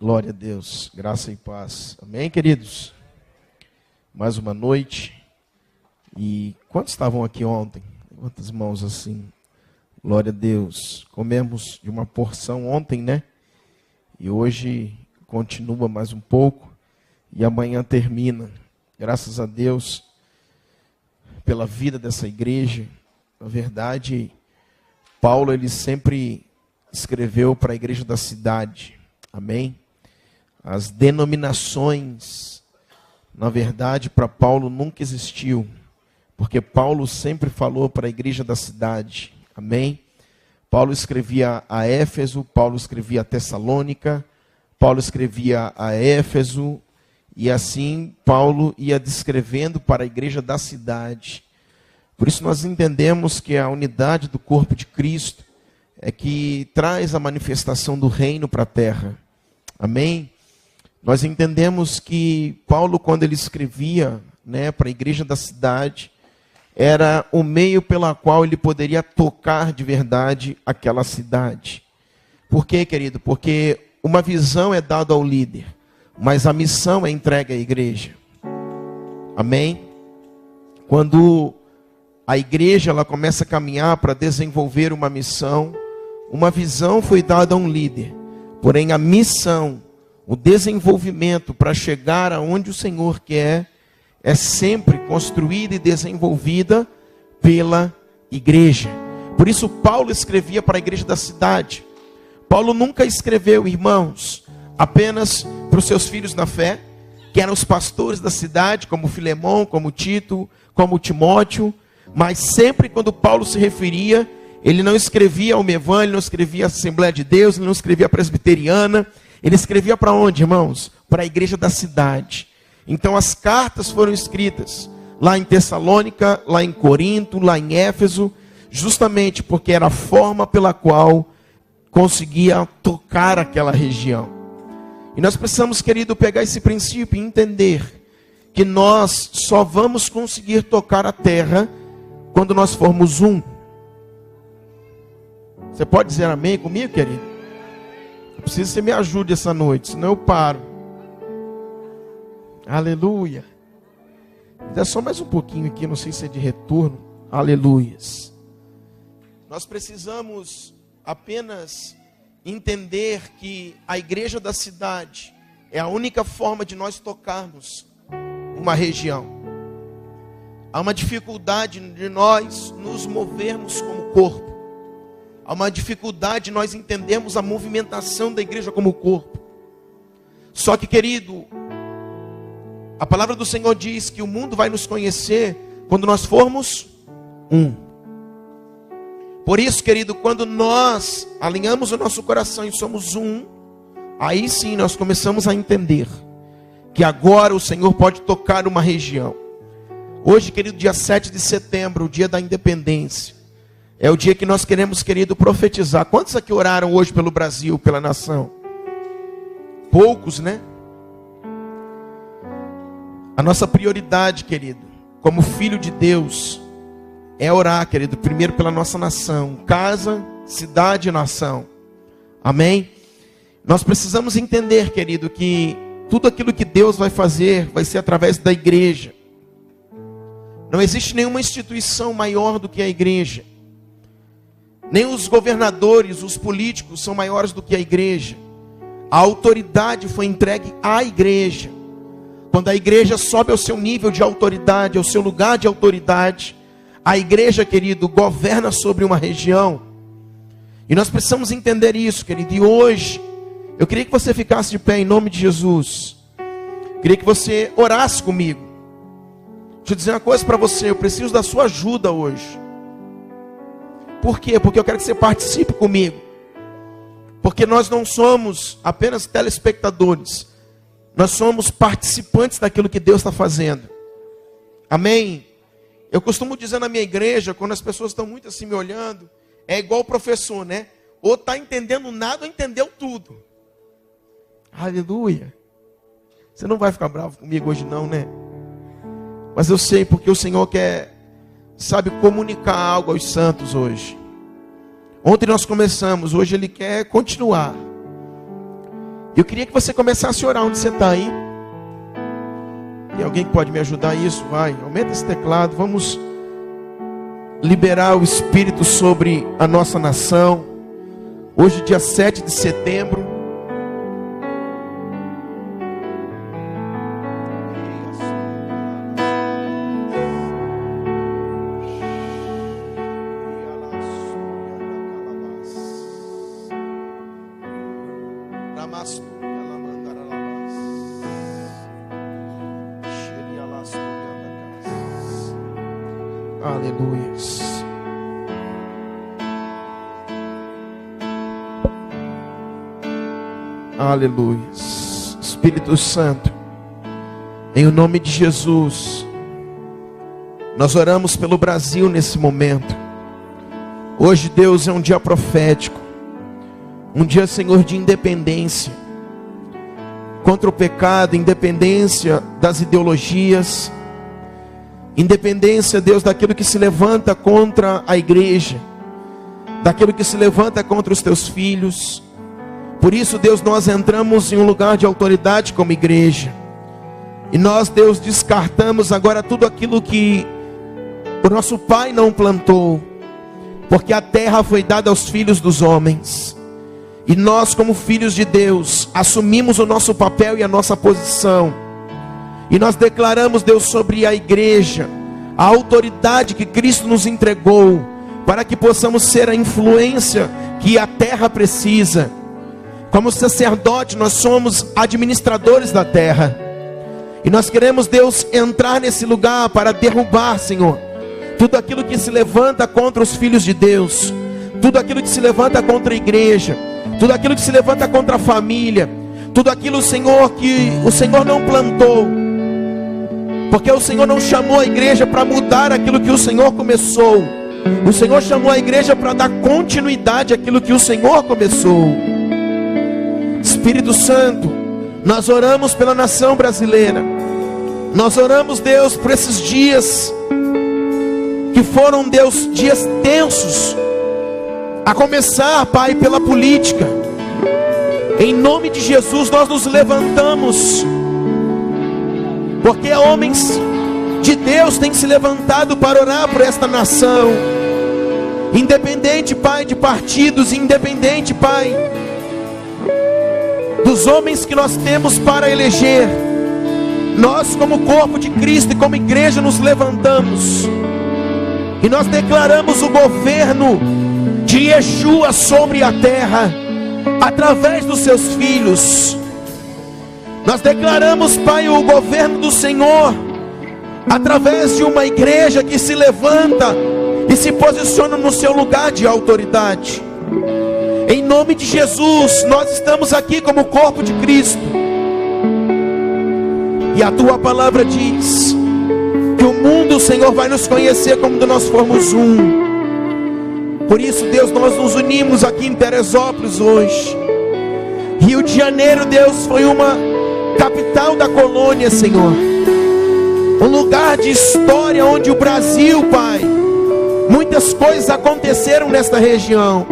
Glória a Deus, graça e paz. Amém, queridos? Mais uma noite. E quantos estavam aqui ontem? Quantas mãos assim? Glória a Deus. Comemos de uma porção ontem, né? E hoje continua mais um pouco. E amanhã termina. Graças a Deus pela vida dessa igreja. Na verdade, Paulo ele sempre escreveu para a igreja da cidade. Amém? As denominações, na verdade, para Paulo nunca existiu. Porque Paulo sempre falou para a igreja da cidade. Amém? Paulo escrevia a Éfeso, Paulo escrevia a Tessalônica, Paulo escrevia a Éfeso, e assim Paulo ia descrevendo para a igreja da cidade. Por isso nós entendemos que a unidade do corpo de Cristo é que traz a manifestação do reino para a terra. Amém? Nós entendemos que Paulo, quando ele escrevia, para a igreja da cidade, era o meio pela qual ele poderia tocar de verdade aquela cidade. Por quê, querido? Porque uma visão é dada ao líder, mas a missão é entregue à igreja. Amém? Quando a igreja ela começa a caminhar para desenvolver uma missão, uma visão foi dada a um líder, porém a missão, o desenvolvimento para chegar aonde o Senhor quer, é sempre construída e desenvolvida pela igreja. Por isso Paulo escrevia para a igreja da cidade. Paulo nunca escreveu, irmãos, apenas para os seus filhos na fé, que eram os pastores da cidade, como Filemão, como Tito, como Timóteo, mas sempre quando Paulo se referia, ele não escrevia ao Mevan, ele não escrevia a Assembleia de Deus, ele não escrevia a Presbiteriana, ele escrevia para onde, irmãos? Para a igreja da cidade. Então as cartas foram escritas lá em Tessalônica, lá em Corinto, lá em Éfeso, justamente porque era a forma pela qual conseguia tocar aquela região. E nós precisamos, querido, pegar esse princípio e entender que nós só vamos conseguir tocar a terra quando nós formos um. Você pode dizer amém comigo, querido? Eu preciso que você me ajude essa noite, senão eu paro. Aleluia. Dá só mais um pouquinho aqui, não sei se é de retorno. Aleluias. Nós precisamos apenas entender que a igreja da cidade é a única forma de nós tocarmos uma região. Há uma dificuldade de nós nos movermos como corpo. Há uma dificuldade de nós entendermos a movimentação da igreja como corpo. Só que, querido, a palavra do Senhor diz que o mundo vai nos conhecer quando nós formos um. Por isso, querido, quando nós alinhamos o nosso coração e somos um, aí sim nós começamos a entender que agora o Senhor pode tocar uma região. Hoje, querido, dia 7 de setembro, o dia da independência, é o dia que nós queremos, querido, profetizar. Quantos aqui oraram hoje pelo Brasil, pela nação? Poucos, né? A nossa prioridade, querido, como filho de Deus, é orar, querido, primeiro pela nossa nação, casa, cidade e nação. Amém? Nós precisamos entender, querido, que tudo aquilo que Deus vai fazer, vai ser através da igreja. Não existe nenhuma instituição maior do que a igreja. Nem os governadores, os políticos são maiores do que a igreja. A autoridade foi entregue à igreja. Quando a igreja sobe ao seu nível de autoridade, ao seu lugar de autoridade, a igreja, querido, governa sobre uma região. E nós precisamos entender isso, querido. E hoje, eu queria que você ficasse de pé em nome de Jesus. Eu queria que você orasse comigo. Deixa eu dizer uma coisa para você, eu preciso da sua ajuda hoje. Por quê? Porque eu quero que você participe comigo. Porque nós não somos apenas telespectadores. Nós somos participantes daquilo que Deus está fazendo. Amém? Eu costumo dizer na minha igreja, quando as pessoas estão muito assim me olhando, é igual o professor, né? Ou está entendendo nada ou entendeu tudo. Aleluia. Você não vai ficar bravo comigo hoje não, né? Mas eu sei porque o Senhor quer, sabe, comunicar algo aos santos hoje. Ontem nós começamos, hoje Ele quer continuar. Eu queria que você começasse a orar onde você está aí. Tem alguém que pode me ajudar isso? Vai, aumenta esse teclado. Vamos liberar o Espírito sobre a nossa nação. Hoje, dia 7 de setembro. Aleluias. Aleluias. Espírito Santo, em o nome de Jesus, nós oramos pelo Brasil nesse momento. Hoje, Deus, é um dia profético, um dia, Senhor, de independência contra o pecado, independência das ideologias, independência, Deus, daquilo que se levanta contra a igreja, daquilo que se levanta contra os teus filhos. Por isso, Deus, nós entramos em um lugar de autoridade como igreja. E nós, Deus, descartamos agora tudo aquilo que o nosso Pai não plantou. Porque a terra foi dada aos filhos dos homens. E nós, como filhos de Deus, assumimos o nosso papel e a nossa posição. E nós declaramos, Deus, sobre a igreja, a autoridade que Cristo nos entregou, para que possamos ser a influência que a terra precisa. Como sacerdote, nós somos administradores da terra. E nós queremos, Deus, entrar nesse lugar para derrubar, Senhor, tudo aquilo que se levanta contra os filhos de Deus, tudo aquilo que se levanta contra a igreja, tudo aquilo que se levanta contra a família, tudo aquilo, Senhor, que o Senhor não plantou. Porque o Senhor não chamou a igreja para mudar aquilo que o Senhor começou. O Senhor chamou a igreja para dar continuidade àquilo que o Senhor começou. Espírito Santo, nós oramos pela nação brasileira. Nós oramos, Deus, por esses dias que foram, Deus, dias tensos. A começar, Pai, pela política. Em nome de Jesus nós nos levantamos, porque homens de Deus têm se levantado para orar por esta nação. Independente, Pai, de partidos, independente, Pai, dos homens que nós temos para eleger, nós, como corpo de Cristo e como igreja, nos levantamos e nós declaramos o governo de Yeshua sobre a terra, através dos seus filhos. Nós declaramos, Pai, o governo do Senhor, através de uma igreja que se levanta e se posiciona no seu lugar de autoridade. Em nome de Jesus, nós estamos aqui como corpo de Cristo. E a tua palavra diz que o mundo, Senhor, vai nos conhecer como nós formos um. Por isso, Deus, nós nos unimos aqui em Teresópolis hoje. Rio de Janeiro, Deus, foi uma capital da colônia, Senhor. Um lugar de história onde o Brasil, Pai, muitas coisas aconteceram nesta região.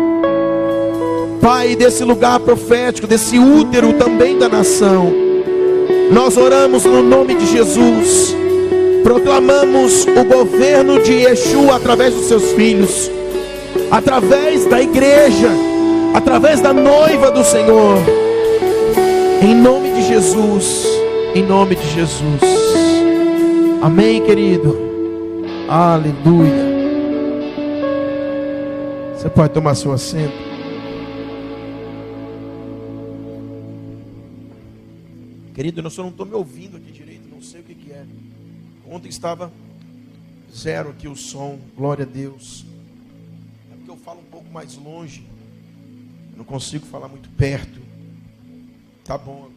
Pai, desse lugar profético, desse útero também da nação, nós oramos no nome de Jesus. Proclamamos o governo de Yeshua através dos seus filhos, através da igreja, através da noiva do Senhor. Em nome de Jesus, em nome de Jesus. Amém, querido. Aleluia. Você pode tomar seu assento. Querido, eu não estou me ouvindo aqui direito, não sei o que é. Ontem estava zero aqui o som, glória a Deus. É porque eu falo um pouco mais longe, eu não consigo falar muito perto. Tá bom.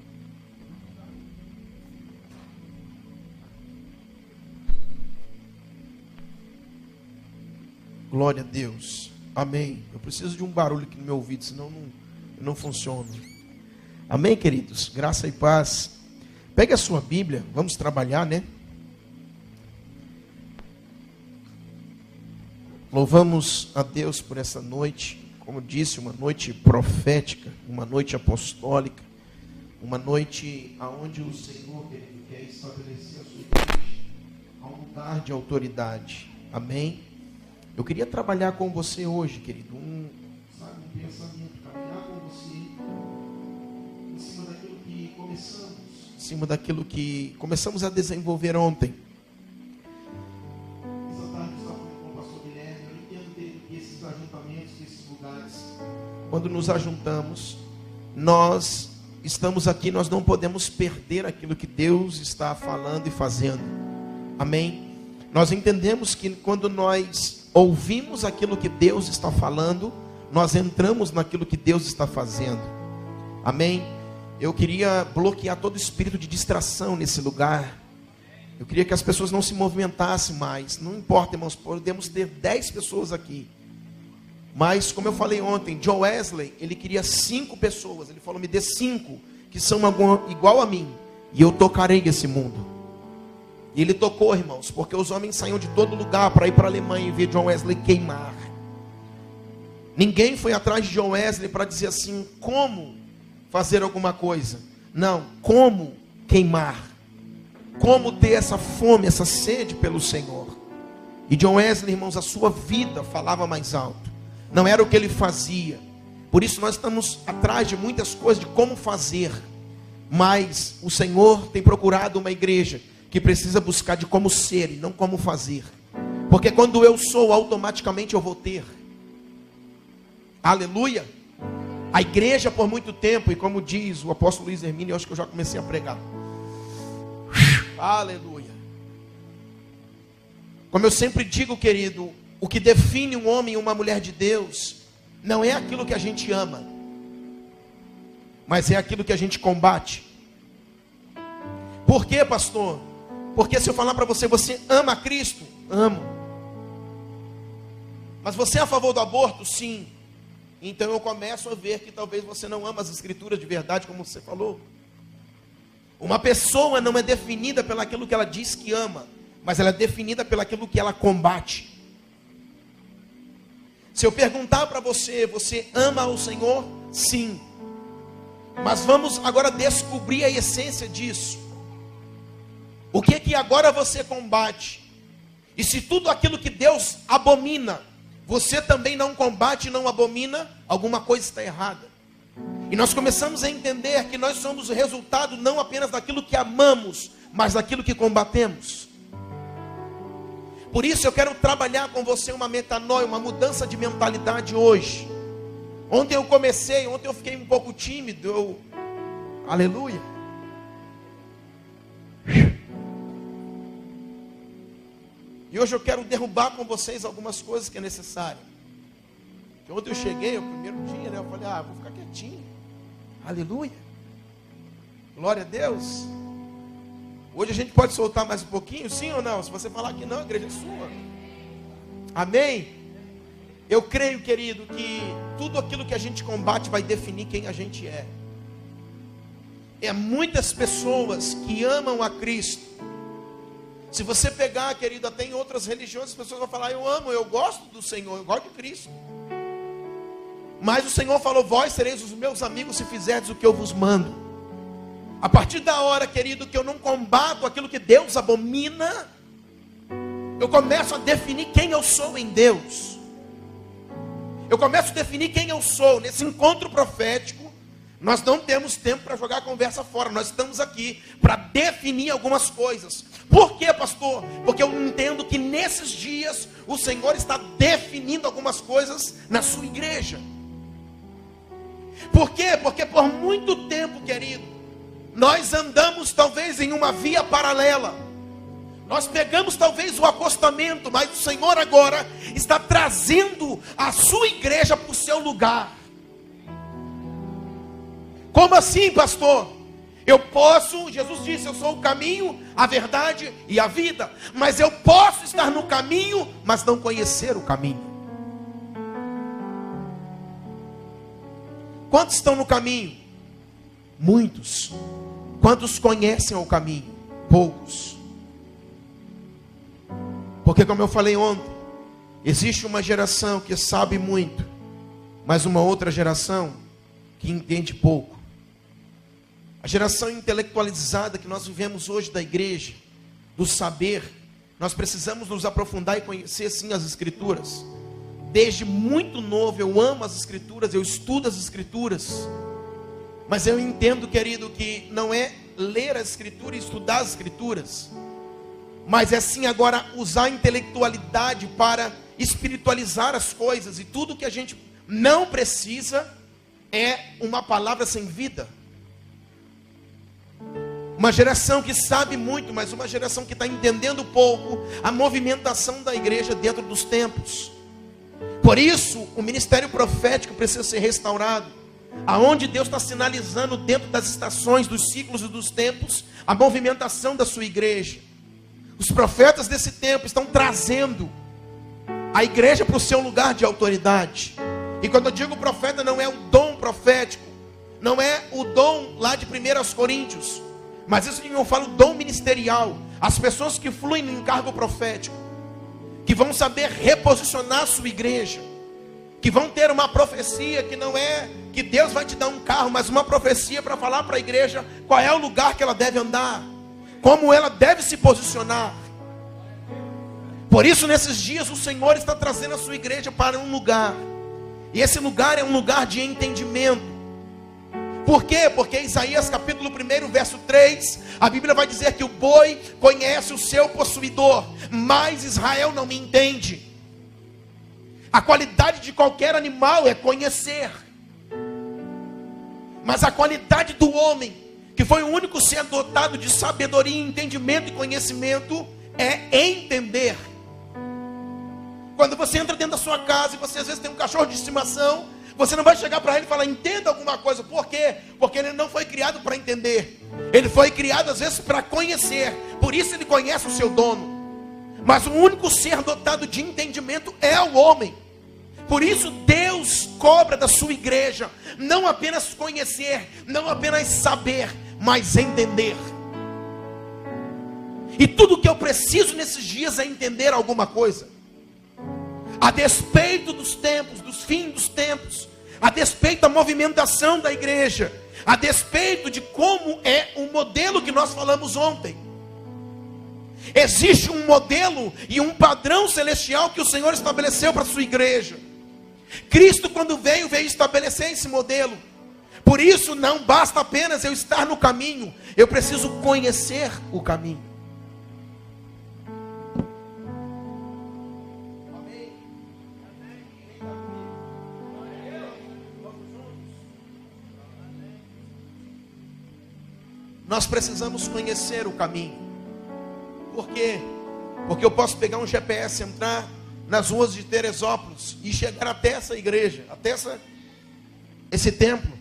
Glória a Deus. Amém. Eu preciso de um barulho aqui no meu ouvido, senão não funciona. Amém, queridos? Graça e paz. Pegue a sua Bíblia, vamos trabalhar, né? Louvamos a Deus por essa noite. Como disse, uma noite profética, uma noite apostólica, Uma noite onde o Senhor quer estabelecer a sua igreja a um lugar de autoridade. Amém? Eu queria trabalhar com você hoje, querido, um pensamento, caminhar com você em cima daquilo que começamos, em cima daquilo que começamos a desenvolver ontem. Essa tarde eu estava com o pastor Guilherme. Eu entendo que esses ajuntamentos, esses lugares, quando nos ajuntamos, nós estamos aqui, nós não podemos perder aquilo que Deus está falando e fazendo. Amém? Nós entendemos que quando nós ouvimos aquilo que Deus está falando, nós entramos naquilo que Deus está fazendo. Amém? Eu queria bloquear todo espírito de distração nesse lugar. Eu queria que as pessoas não se movimentassem mais. Não importa, irmãos, podemos ter 10 pessoas aqui. Mas, como eu falei ontem, John Wesley, ele queria 5 pessoas. Ele falou, me dê 5 que são igual a mim, e eu tocarei esse mundo. E ele tocou, irmãos, porque os homens saíam de todo lugar para ir para a Alemanha e ver John Wesley queimar. Ninguém foi atrás de John Wesley para dizer assim, como fazer alguma coisa. Não, como queimar. Como ter essa fome, essa sede pelo Senhor. E John Wesley, irmãos, a sua vida falava mais alto. Não era o que ele fazia. Por isso nós estamos atrás de muitas coisas de como fazer. Mas o Senhor tem procurado uma igreja que precisa buscar de como ser e não como fazer. Porque quando eu sou, automaticamente eu vou ter. Aleluia. A igreja por muito tempo, e como diz o apóstolo Luiz Hermínio, eu acho que eu já comecei a pregar. Aleluia. Como eu sempre digo, querido, o que define um homem e uma mulher de Deus não é aquilo que a gente ama, mas é aquilo que a gente combate. Por quê, pastor? Porque se eu falar para você, você ama Cristo? Amo. Mas você é a favor do aborto? Sim. Então eu começo a ver que talvez você não ama as escrituras de verdade, como você falou. Uma pessoa não é definida pelaquilo que ela diz que ama, mas ela é definida pelaquilo que ela combate. Se eu perguntar para você, você ama o Senhor? Sim. Mas vamos agora descobrir a essência disso. O que que agora você combate? E se tudo aquilo que Deus abomina, você também não combate e não abomina, alguma coisa está errada. E nós começamos a entender que nós somos o resultado não apenas daquilo que amamos, mas daquilo que combatemos. Por isso eu quero trabalhar com você uma metanoia, uma mudança de mentalidade hoje. Ontem eu fiquei um pouco tímido, aleluia. E hoje eu quero derrubar com vocês algumas coisas que é necessário. Porque ontem eu cheguei, o primeiro dia, né, eu falei, vou ficar quietinho. Aleluia. Glória a Deus. Hoje a gente pode soltar mais um pouquinho, sim ou não? Se você falar que não, a igreja é sua. Amém? Eu creio, querido, que tudo aquilo que a gente combate vai definir quem a gente é. É muitas pessoas que amam a Cristo. Se você pegar, querido, até em outras religiões, as pessoas vão falar, eu amo, eu gosto do Senhor, eu gosto de Cristo. Mas o Senhor falou, vós sereis os meus amigos se fizerdes o que eu vos mando. A partir da hora, querido, que eu não combato aquilo que Deus abomina, eu começo a definir quem eu sou em Deus. Eu começo a definir quem eu sou. Nesse encontro profético, nós não temos tempo para jogar a conversa fora. Nós estamos aqui para definir algumas coisas. Por quê, pastor? Porque eu entendo que nesses dias o Senhor está definindo algumas coisas na sua igreja. Por quê? Porque por muito tempo, querido, nós andamos talvez em uma via paralela. Nós pegamos talvez o acostamento, mas o Senhor agora está trazendo a sua igreja para o seu lugar. Como assim, pastor? Eu posso, Jesus disse, eu sou o caminho, a verdade e a vida. Mas eu posso estar no caminho, mas não conhecer o caminho. Quantos estão no caminho? Muitos. Quantos conhecem o caminho? Poucos. Porque como eu falei ontem, existe uma geração que sabe muito, mas uma outra geração que entende pouco. A geração intelectualizada que nós vivemos hoje da igreja, do saber, nós precisamos nos aprofundar e conhecer sim as Escrituras. Desde muito novo eu amo as Escrituras, eu estudo as Escrituras. Mas eu entendo, querido, que não é ler a Escritura e estudar as Escrituras, mas é sim agora usar a intelectualidade para espiritualizar as coisas. E tudo que a gente não precisa é uma palavra sem vida. Uma geração que sabe muito, mas uma geração que está entendendo pouco a movimentação da igreja dentro dos tempos. Por isso, o ministério profético precisa ser restaurado. Aonde Deus está sinalizando dentro das estações, dos ciclos e dos tempos, a movimentação da sua igreja. Os profetas desse tempo estão trazendo a igreja para o seu lugar de autoridade. E quando eu digo profeta, não é o dom profético, não é o dom lá de 1 Coríntios, mas isso que eu falo, dom ministerial. As pessoas que fluem no encargo profético, que vão saber reposicionar a sua igreja, que vão ter uma profecia que não é que Deus vai te dar um carro, mas uma profecia para falar para a igreja qual é o lugar que ela deve andar, como ela deve se posicionar. Por isso, nesses dias, o Senhor está trazendo a sua igreja para um lugar, e esse lugar é um lugar de entendimento. Por quê? Porque Isaías capítulo 1, verso 3, a Bíblia vai dizer que o boi conhece o seu possuidor, mas Israel não me entende. A qualidade de qualquer animal é conhecer, mas a qualidade do homem, que foi o único ser dotado de sabedoria, entendimento e conhecimento, é entender. Quando você entra dentro da sua casa e você às vezes tem um cachorro de estimação, você não vai chegar para ele e falar, entenda alguma coisa. Por quê? Porque ele não foi criado para entender. Ele foi criado às vezes para conhecer. Por isso ele conhece o seu dono. Mas o único ser dotado de entendimento é o homem. Por isso Deus cobra da sua igreja não apenas conhecer, não apenas saber, mas entender. E tudo que eu preciso nesses dias é entender alguma coisa. A despeito dos tempos, dos fins dos tempos, a despeito da movimentação da igreja, a despeito de como é o modelo que nós falamos ontem. Existe um modelo e um padrão celestial que o Senhor estabeleceu para a sua igreja. Cristo, quando veio estabelecer esse modelo. Por isso não basta apenas eu estar no caminho, eu preciso conhecer o caminho. Nós precisamos conhecer o caminho. Por quê? Porque eu posso pegar um GPS, entrar nas ruas de Teresópolis e chegar até essa igreja, até esse templo.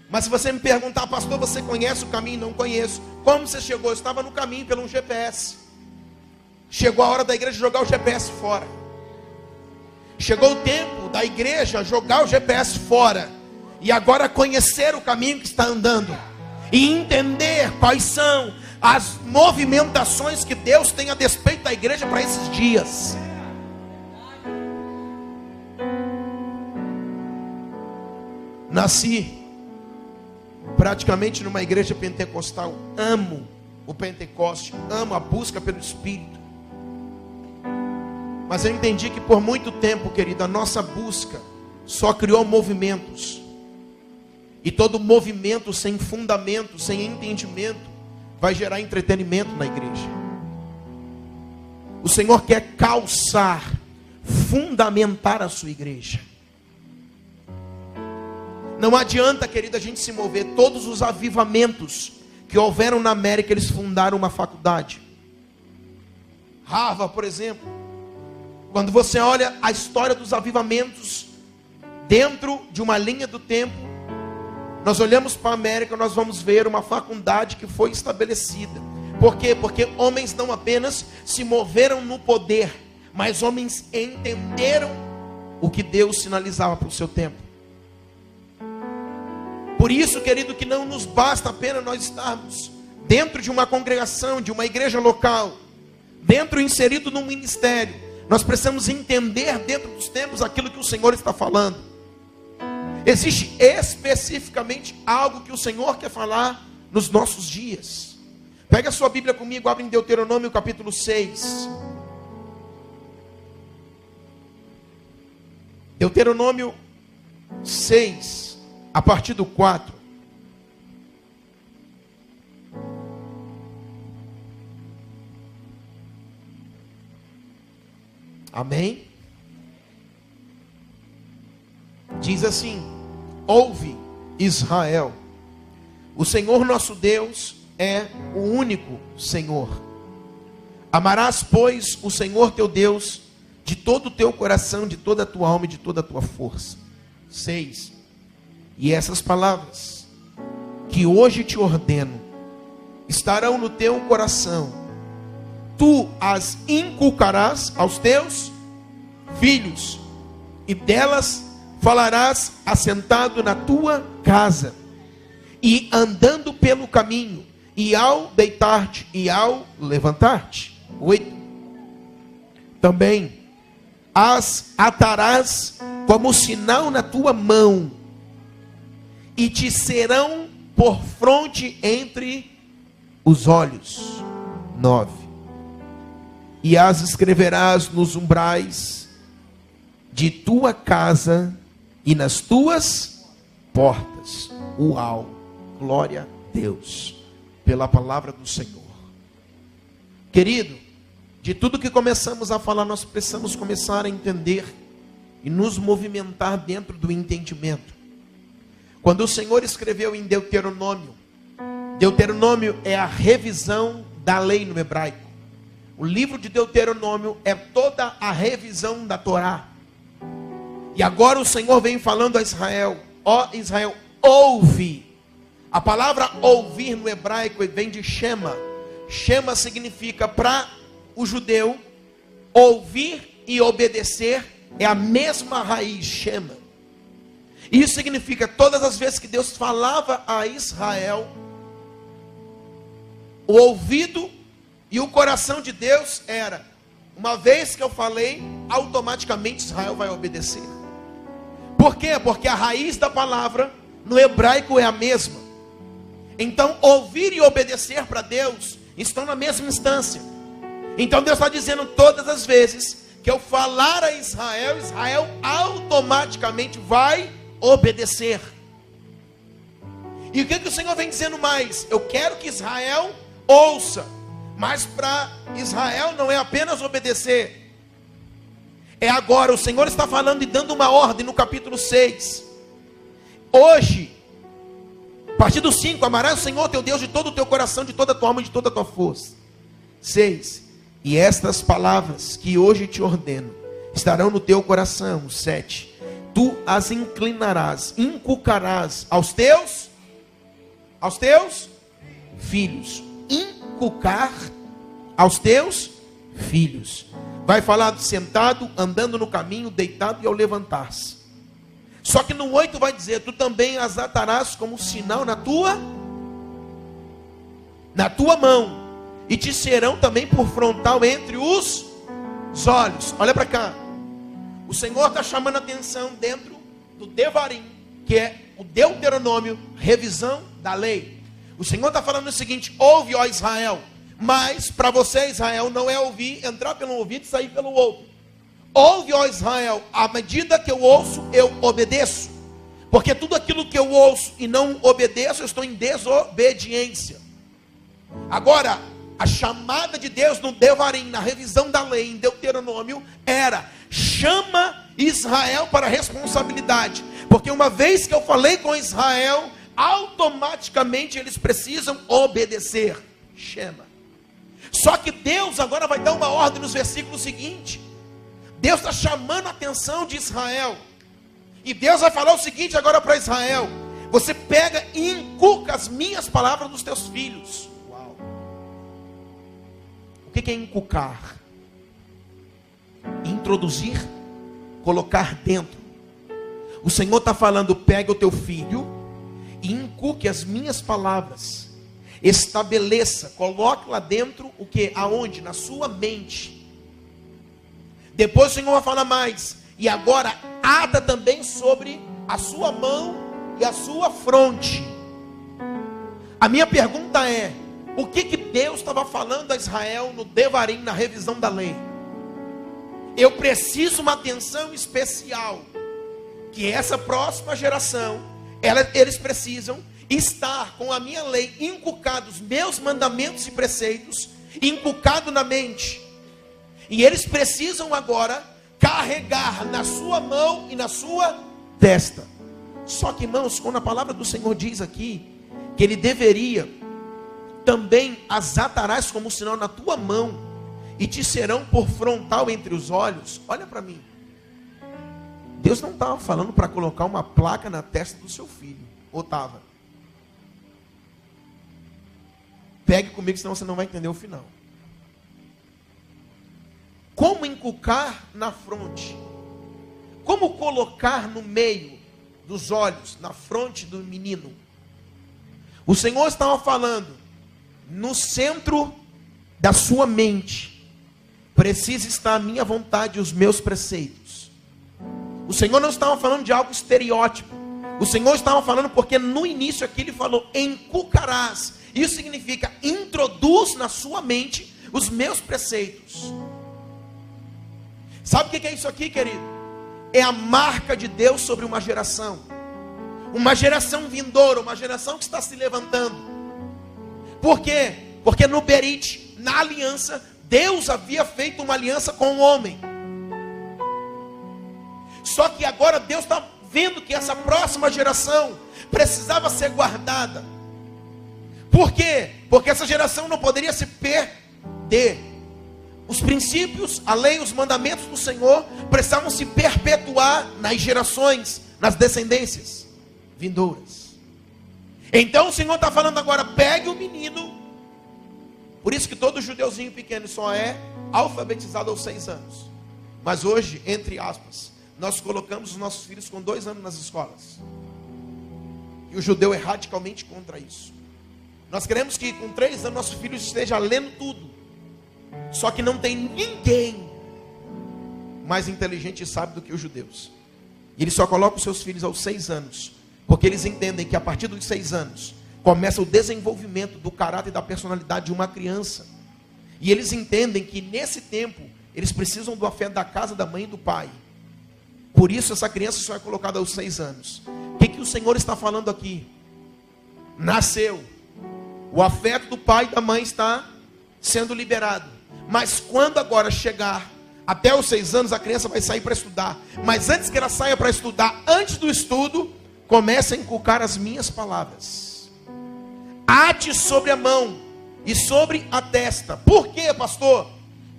Mas se você me perguntar, pastor, você conhece o caminho? Não conheço. Como você chegou? Eu estava no caminho pelo GPS. Chegou a hora da igreja jogar o GPS fora. Chegou o tempo da igreja jogar o GPS fora. E agora conhecer o caminho que está andando. E entender quais são as movimentações que Deus tem a despeito da igreja para esses dias. Nasci praticamente numa igreja pentecostal. Amo o Pentecoste, amo a busca pelo Espírito. Mas eu entendi que por muito tempo, querido, a nossa busca só criou movimentos. E todo movimento sem fundamento, sem entendimento, vai gerar entretenimento na igreja. O Senhor quer calçar, fundamentar a sua igreja. Não adianta, querido, a gente se mover. Todos os avivamentos que houveram na América, eles fundaram uma faculdade. Harvard, por exemplo. Quando você olha a história dos avivamentos dentro de uma linha do tempo, nós olhamos para a América, nós vamos ver uma faculdade que foi estabelecida. Por quê? Porque homens não apenas se moveram no poder, mas homens entenderam o que Deus sinalizava para o seu tempo. Por isso, querido, que não nos basta apenas nós estarmos dentro de uma congregação, de uma igreja local, dentro inserido num ministério. Nós precisamos entender dentro dos tempos aquilo que o Senhor está falando. Existe especificamente algo que o Senhor quer falar nos nossos dias. Pega a sua Bíblia comigo, abre em Deuteronômio capítulo 6. Deuteronômio 6, a partir do 4. Amém? Diz assim: ouve, Israel, o Senhor nosso Deus é o único Senhor. Amarás, pois, o Senhor teu Deus de todo o teu coração, de toda a tua alma e de toda a tua força. 6. E essas palavras que hoje te ordeno estarão no teu coração. Tu as inculcarás aos teus filhos, e delas falarás assentado na tua casa, e andando pelo caminho, e ao deitar-te e ao levantar-te. 8. Também as atarás como sinal na tua mão, e te serão por fronte entre os olhos. 9. E as escreverás nos umbrais de tua casa e nas tuas portas. Uau! Glória a Deus pela palavra do Senhor. Querido, de tudo que começamos a falar, nós precisamos começar a entender e nos movimentar dentro do entendimento. Quando o Senhor escreveu em Deuteronômio, Deuteronômio é a revisão da lei no hebraico. O livro de Deuteronômio é toda a revisão da Torá. E agora o Senhor vem falando a Israel: ó Israel, ouve. A palavra ouvir no hebraico vem de Shema. Shema significa, para o judeu, ouvir e obedecer é a mesma raiz, Shema. Isso significa, todas as vezes que Deus falava a Israel, o ouvido e o coração de Deus era: uma vez que eu falei, automaticamente Israel vai obedecer. Por quê? Porque a raiz da palavra no hebraico é a mesma. Então, ouvir e obedecer para Deus estão na mesma instância. Então Deus está dizendo, todas as vezes que eu falar a Israel, Israel automaticamente vai obedecer. E o que o Senhor vem dizendo mais? Eu quero que Israel ouça. Mas para Israel não é apenas obedecer. É agora, o Senhor está falando e dando uma ordem no capítulo 6. Hoje, a partir do 5, amarás o Senhor teu Deus de todo o teu coração, de toda a tua alma e de toda a tua força. 6. E estas palavras que hoje te ordeno estarão no teu coração. 7. Tu as inclinarás, inculcarás aos teus filhos. Inculcar aos teus filhos. Vai falar sentado, andando no caminho, deitado e ao levantar-se. Só que no 8 vai dizer: tu também as atarás como sinal na tua mão, e te serão também por frontal entre os olhos. Olha para cá. O Senhor está chamando a atenção dentro do Devarim, que é o Deuteronômio, revisão da lei. O Senhor está falando o seguinte: ouve, ó Israel. Mas para você, Israel, não é ouvir, entrar pelo ouvido e sair pelo outro. Ouve, ó Israel, à medida que eu ouço, eu obedeço. Porque tudo aquilo que eu ouço e não obedeço, eu estou em desobediência. Agora, a chamada de Deus no Devarim, na revisão da lei, em Deuteronômio, era: chama Israel para a responsabilidade. Porque uma vez que eu falei com Israel, automaticamente eles precisam obedecer. Chama. Só que Deus agora vai dar uma ordem nos versículos seguintes. Deus está chamando a atenção de Israel. E Deus vai falar o seguinte agora para Israel: você pega e inculca as minhas palavras nos teus filhos. Uau. O que é inculcar? Introduzir, colocar dentro. O Senhor está falando: pega o teu filho e inculque as minhas palavras. Estabeleça, coloque lá dentro o que? Aonde? Na sua mente. Depois o Senhor vai falar mais: e agora ata também sobre a sua mão e a sua fronte. A minha pergunta é: o que Deus estava falando a Israel no Devarim, na revisão da lei? Eu preciso uma atenção especial, que essa próxima geração, eles precisam estar com a minha lei inculcada, os meus mandamentos e preceitos inculcado na mente. E eles precisam agora carregar na sua mão e na sua testa. Só que, irmãos, quando a palavra do Senhor diz aqui que ele deveria também as atarás como sinal na tua mão e te serão por frontal entre os olhos, olha para mim. Deus não estava falando para colocar uma placa na testa do seu filho, ou estava? Pegue comigo, senão você não vai entender o final. Como inculcar na fronte? Como colocar no meio dos olhos, na fronte do menino? O Senhor estava falando, no centro da sua mente, precisa estar a minha vontade e os meus preceitos. O Senhor não estava falando de algo estereótipo. O Senhor estava falando porque no início aqui ele falou, inculcarás. Isso significa, introduz na sua mente os meus preceitos. Sabe o que é isso aqui, querido? É a marca de Deus sobre uma geração vindoura, uma geração que está se levantando. Por quê? Porque no Berit, na aliança, Deus havia feito uma aliança com o homem. Só que agora Deus está vendo que essa próxima geração precisava ser guardada. Por quê? Porque essa geração não poderia se perder. Os princípios, a lei, os mandamentos do Senhor precisavam se perpetuar nas gerações, nas descendências vindouras. Então o Senhor está falando agora, pegue o menino. Por isso que todo judeuzinho pequeno só é alfabetizado aos 6 anos. Mas hoje, entre aspas, nós colocamos os nossos filhos com 2 anos nas escolas. E o judeu é radicalmente contra isso. Nós queremos que com 3 anos nosso filho esteja lendo tudo. Só que não tem ninguém mais inteligente e sábio do que os judeus. E eles só colocam os seus filhos aos 6 anos. Porque eles entendem que a partir dos 6 anos começa o desenvolvimento do caráter e da personalidade de uma criança. E eles entendem que nesse tempo eles precisam do afeto da casa, da mãe e do pai. Por isso essa criança só é colocada aos 6 anos. O que o Senhor está falando aqui? Nasceu. O afeto do pai e da mãe está sendo liberado. Mas quando agora chegar até os 6 anos, a criança vai sair para estudar. Mas antes que ela saia para estudar, antes do estudo, comece a inculcar as minhas palavras. Ate sobre a mão e sobre a testa. Por quê, pastor?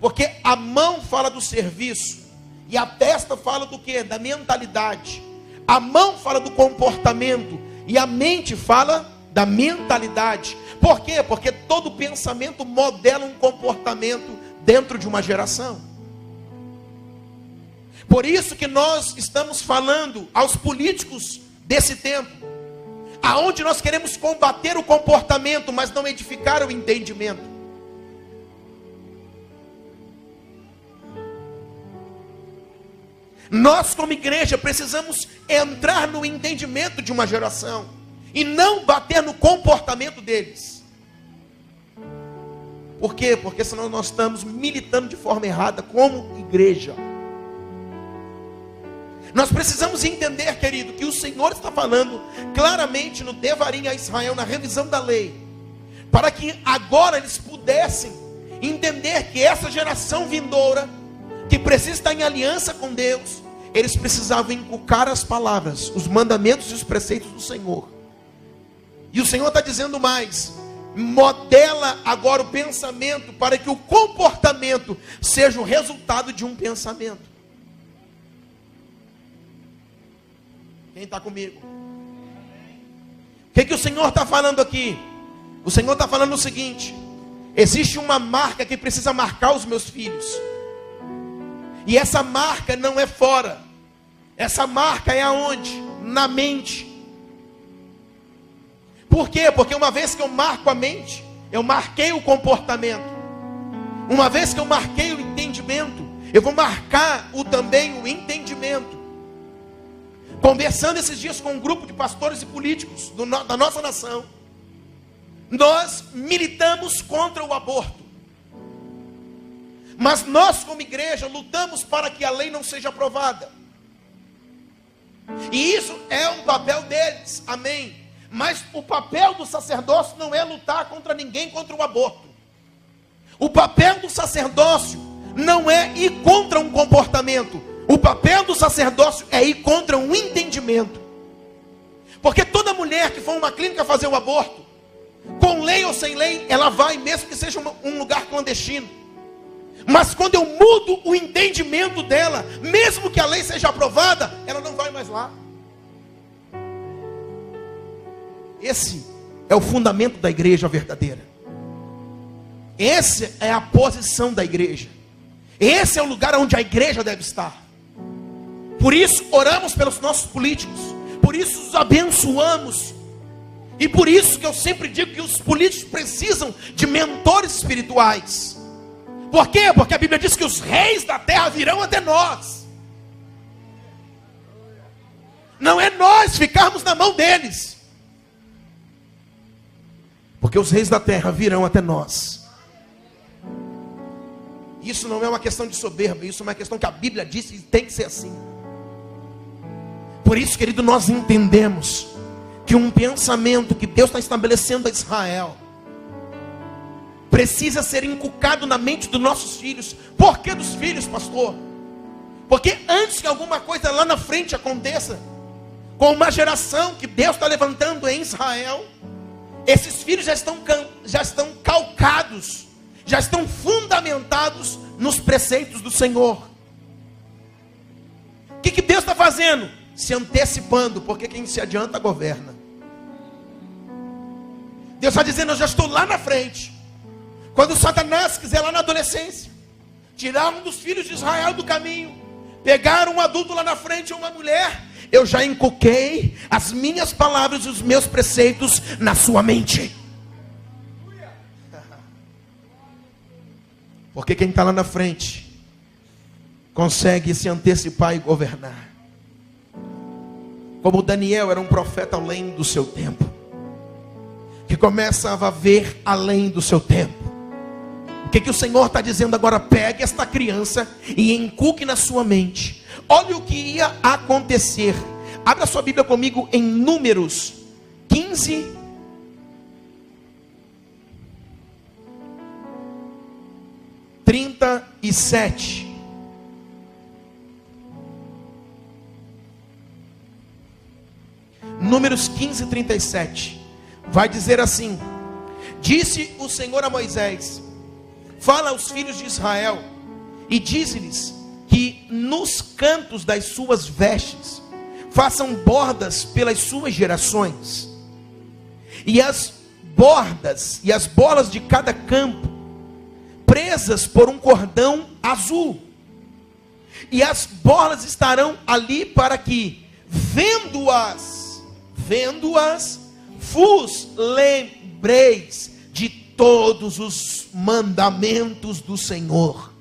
Porque a mão fala do serviço e a testa fala do quê? Da mentalidade. A mão fala do comportamento e a mente fala da mentalidade. Por quê? Porque todo pensamento modela um comportamento dentro de uma geração. Por isso que nós estamos falando aos políticos desse tempo, aonde nós queremos combater o comportamento, mas não edificar o entendimento. Nós como igreja precisamos entrar no entendimento de uma geração e não bater no comportamento deles. Por quê? Porque senão nós estamos militando de forma errada como igreja. Nós precisamos entender, querido, que o Senhor está falando claramente no Devarim a Israel, na revisão da lei, para que agora eles pudessem entender que essa geração vindoura, que precisa estar em aliança com Deus, eles precisavam inculcar as palavras, os mandamentos e os preceitos do Senhor. E o Senhor está dizendo mais: modela agora o pensamento para que o comportamento seja o resultado de um pensamento. Quem está comigo? O que o Senhor está falando aqui? O Senhor está falando o seguinte: existe uma marca que precisa marcar os meus filhos. E essa marca não é fora. Essa marca é aonde? Na mente. Por quê? Porque uma vez que eu marco a mente, eu marquei o comportamento. Uma vez que eu marquei o entendimento, eu vou marcar também o entendimento. Conversando esses dias com um grupo de pastores e políticos da nossa nação, nós militamos contra o aborto. Mas nós, como igreja, lutamos para que a lei não seja aprovada. E isso é um papel deles, amém. Mas o papel do sacerdócio não é lutar contra ninguém contra o aborto. O papel do sacerdócio não é ir contra um comportamento. O papel do sacerdócio é ir contra um entendimento. Porque toda mulher que for a uma clínica fazer o aborto, com lei ou sem lei, ela vai, mesmo que seja um lugar clandestino. Mas quando eu mudo o entendimento dela, mesmo que a lei seja aprovada, ela não vai mais lá. Esse é o fundamento da igreja verdadeira. Essa é a posição da igreja. Esse é o lugar onde a igreja deve estar. Por isso oramos pelos nossos políticos. Por isso os abençoamos. E por isso que eu sempre digo que os políticos precisam de mentores espirituais. Por quê? Porque a Bíblia diz que os reis da terra virão até nós. Não é nós ficarmos na mão deles. Porque os reis da terra virão até nós. Isso não é uma questão de soberba. Isso é uma questão que a Bíblia diz e tem que ser assim. Por isso, querido, nós entendemos que um pensamento que Deus está estabelecendo a Israel precisa ser inculcado na mente dos nossos filhos. Por que dos filhos, pastor? Porque antes que alguma coisa lá na frente aconteça, com uma geração que Deus está levantando em Israel, esses filhos já estão calcados, já estão fundamentados nos preceitos do Senhor. O que Deus está fazendo? Se antecipando, porque quem se adianta governa. Deus está dizendo: eu já estou lá na frente. Quando Satanás quiser lá na adolescência tirar um dos filhos de Israel do caminho, pegar um adulto lá na frente ou uma mulher, eu já inculquei as minhas palavras e os meus preceitos na sua mente. Porque quem está lá na frente consegue se antecipar e governar. Como Daniel era um profeta além do seu tempo, que começava a ver além do seu tempo. O que o Senhor está dizendo agora? Pegue esta criança e inculque na sua mente. Olha o que ia acontecer. Abra sua Bíblia comigo em Números 15. Números 15, 37. Vai dizer assim: disse o Senhor a Moisés: fala aos filhos de Israel e dize-lhes que nos cantos das suas vestes façam bordas pelas suas gerações, e as bordas e as bolas de cada campo presas por um cordão azul, e as bolas estarão ali para que, vendo-as, vos lembreis de todos os mandamentos do Senhor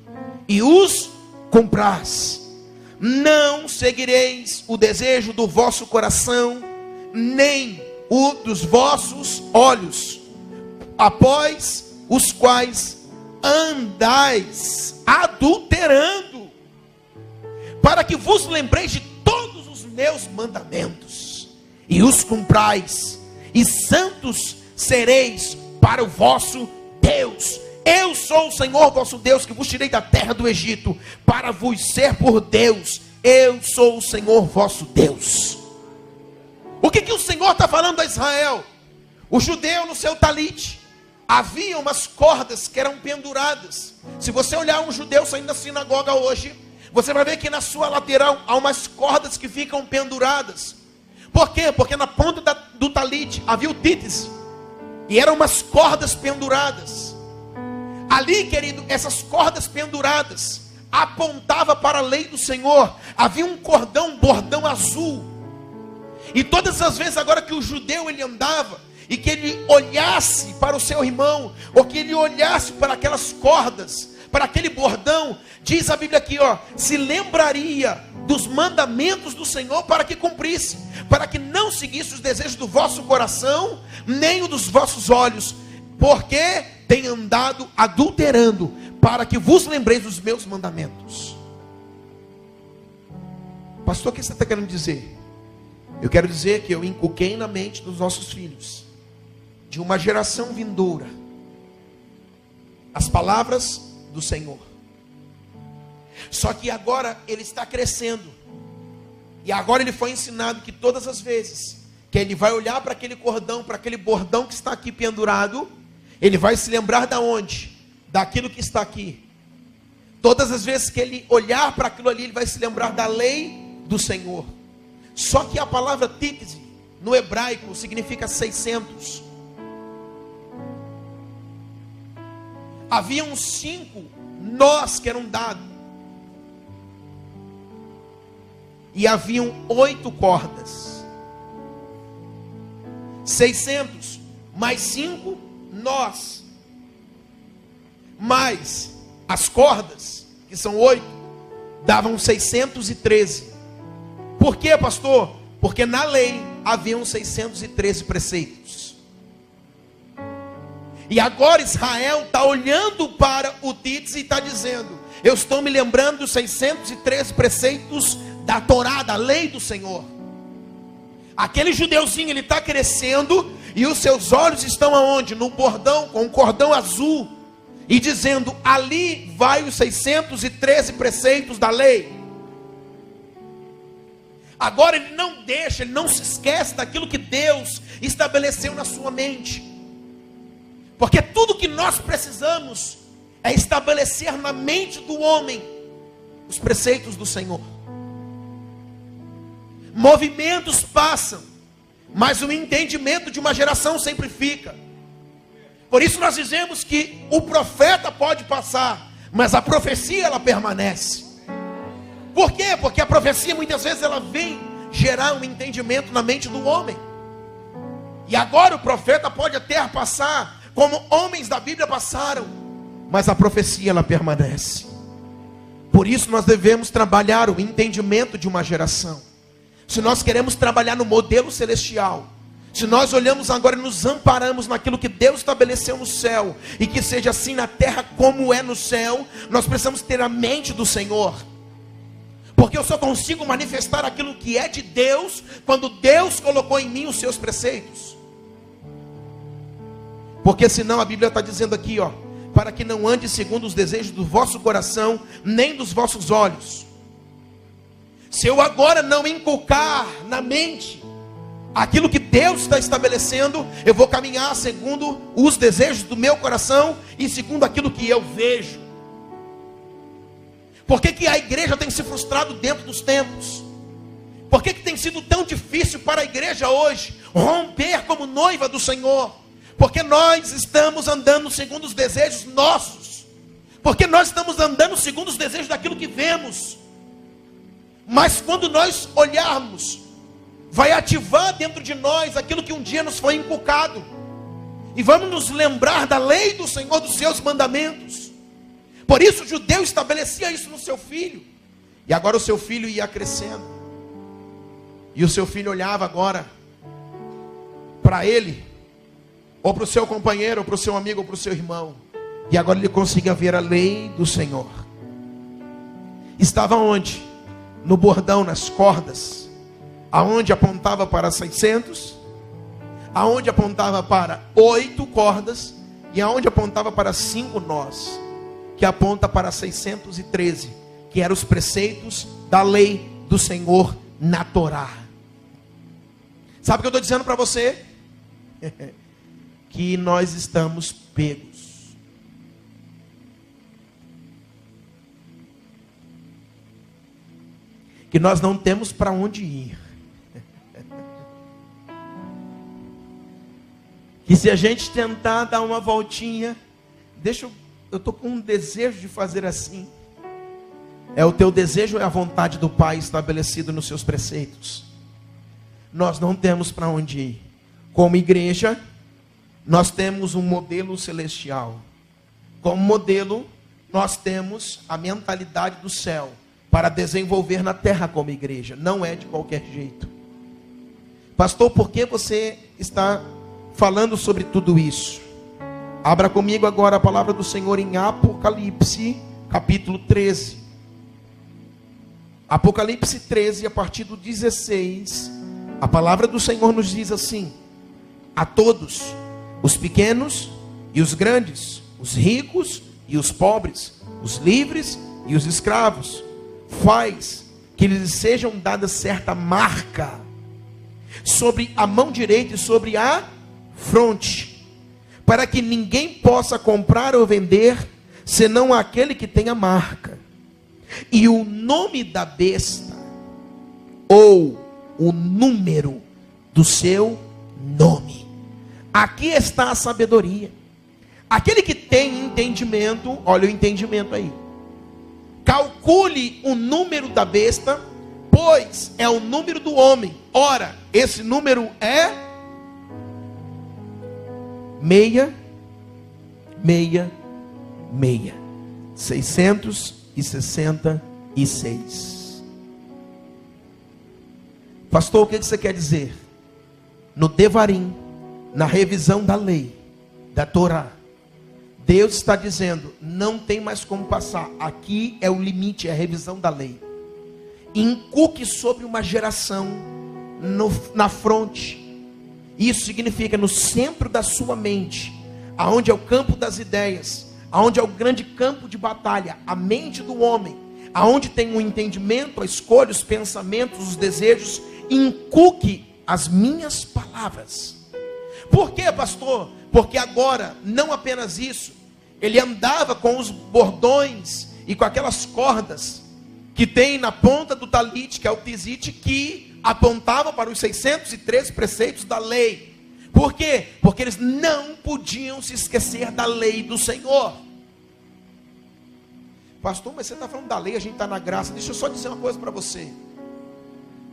e os cumprais. Não seguireis o desejo do vosso coração, nem o dos vossos olhos, após os quais andais adulterando, para que vos lembreis de todos os meus mandamentos e os cumprais, e santos sereis para o vosso Deus. Eu sou o Senhor vosso Deus, que vos tirei da terra do Egito, para vos ser por Deus. Eu sou o Senhor vosso Deus. O que o Senhor está falando a Israel? O judeu, no seu talite, havia umas cordas que eram penduradas. Se você olhar um judeu saindo da sinagoga hoje, você vai ver que na sua lateral há umas cordas que ficam penduradas. Por quê? Porque na ponta do talite havia o títis, e eram umas cordas penduradas. Ali, querido, essas cordas penduradas apontava para a lei do Senhor. Havia um bordão azul. E todas as vezes agora que o judeu ele andava, e que ele olhasse para o seu irmão, ou que ele olhasse para aquelas cordas, para aquele bordão, diz a Bíblia aqui, ó, se lembraria dos mandamentos do Senhor para que cumprisse, para que não seguisse os desejos do vosso coração, nem o dos vossos olhos, porque tem andado adulterando, para que vos lembreis dos meus mandamentos. Pastor, o que você está querendo dizer? Eu quero dizer que eu inculquei na mente dos nossos filhos, de uma geração vindoura, as palavras do Senhor. Só que agora ele está crescendo, e agora ele foi ensinado que todas as vezes que ele vai olhar para aquele cordão, para aquele bordão que está aqui pendurado, ele vai se lembrar da onde? Daquilo que está aqui. Todas as vezes que ele olhar para aquilo ali, ele vai se lembrar da lei do Senhor. Só que a palavra tikzi, no hebraico, significa 600. Haviam 5 nós que eram dados, e haviam 8 cordas. 600 mais 5 nós, mais as cordas, que são 8, davam 613. Por quê, pastor? Porque na lei haviam 613 preceitos. E agora Israel está olhando para o Títis e está dizendo: eu estou me lembrando dos 613 preceitos da Torá, da lei do Senhor. Aquele judeuzinho, ele está crescendo, e os seus olhos estão aonde? No bordão, com um cordão azul, e dizendo: ali vai os 613 preceitos da lei. Agora ele não deixa, ele não se esquece daquilo que Deus estabeleceu na sua mente. Porque tudo que nós precisamos é estabelecer na mente do homem os preceitos do Senhor. Movimentos passam, mas o entendimento de uma geração sempre fica. Por isso nós dizemos que o profeta pode passar, mas a profecia ela permanece. Por quê? Porque a profecia muitas vezes ela vem gerar um entendimento na mente do homem. E agora o profeta pode até passar, como homens da Bíblia passaram, mas a profecia ela permanece. Por isso nós devemos trabalhar o entendimento de uma geração. Se nós queremos trabalhar no modelo celestial, se nós olhamos agora e nos amparamos naquilo que Deus estabeleceu no céu, e que seja assim na terra como é no céu, nós precisamos ter a mente do Senhor. Porque eu só consigo manifestar aquilo que é de Deus, quando Deus colocou em mim os seus preceitos. Porque senão a Bíblia está dizendo aqui, ó, para que não ande segundo os desejos do vosso coração, nem dos vossos olhos. Se eu agora não inculcar na mente aquilo que Deus está estabelecendo, eu vou caminhar segundo os desejos do meu coração e segundo aquilo que eu vejo. Por que a igreja tem se frustrado dentro dos tempos? Por que tem sido tão difícil para a igreja hoje romper como noiva do Senhor? Porque nós estamos andando segundo os desejos nossos. Porque nós estamos andando segundo os desejos daquilo que vemos. Mas quando nós olharmos, vai ativar dentro de nós aquilo que um dia nos foi inculcado. E vamos nos lembrar da lei do Senhor, dos seus mandamentos. Por isso o judeu estabelecia isso no seu filho. E agora o seu filho ia crescendo. E o seu filho olhava agora para ele, ou para o seu companheiro, ou para o seu amigo, ou para o seu irmão. E agora ele conseguia ver a lei do Senhor. Estava onde? No bordão, nas cordas. Aonde apontava para 600. Aonde apontava para 8 cordas. E aonde apontava para 5 nós. Que aponta para 613. Que eram os preceitos da lei do Senhor na Torá. Sabe o que eu estou dizendo para você? Que nós estamos pegos. Que nós não temos para onde ir. Que se a gente tentar dar uma voltinha, eu estou com um desejo de fazer assim. É o teu desejo ou é a vontade do Pai estabelecido nos seus preceitos? Nós não temos para onde ir. Como igreja, nós temos um modelo celestial. Como modelo, nós temos a mentalidade do céu para desenvolver na terra como igreja. Não é de qualquer jeito. Pastor, por que você está falando sobre tudo isso? Abra comigo agora a palavra do Senhor em Apocalipse, capítulo 13. Apocalipse 13, a partir do 16, a palavra do Senhor nos diz assim: a todos, os pequenos e os grandes, os ricos e os pobres, os livres e os escravos, faz que lhes sejam dadas certa marca sobre a mão direita e sobre a fronte, para que ninguém possa comprar ou vender, senão aquele que tem a marca, e o nome da besta, ou o número do seu nome. Aqui está a sabedoria. Aquele que tem entendimento, olha o entendimento aí, calcule o número da besta, pois é o número do homem. Ora, esse número é 666. Pastor, o que você quer dizer? No Devarim, na revisão da lei, da Torá, Deus está dizendo, não tem mais como passar. Aqui é o limite, é a revisão da lei. Inculque sobre uma geração na fronte. Isso significa no centro da sua mente, aonde é o campo das ideias, aonde é o grande campo de batalha, a mente do homem, aonde tem o entendimento, a escolha, os pensamentos, os desejos. Inculque as minhas palavras. Por quê, pastor? Porque agora, não apenas isso, ele andava com os bordões e com aquelas cordas que tem na ponta do talite, que é o tizite, que apontava para os 613 preceitos da lei. Por quê? Porque eles não podiam se esquecer da lei do Senhor. Pastor, mas você está falando da lei, a gente está na graça. Deixa eu só dizer uma coisa para você.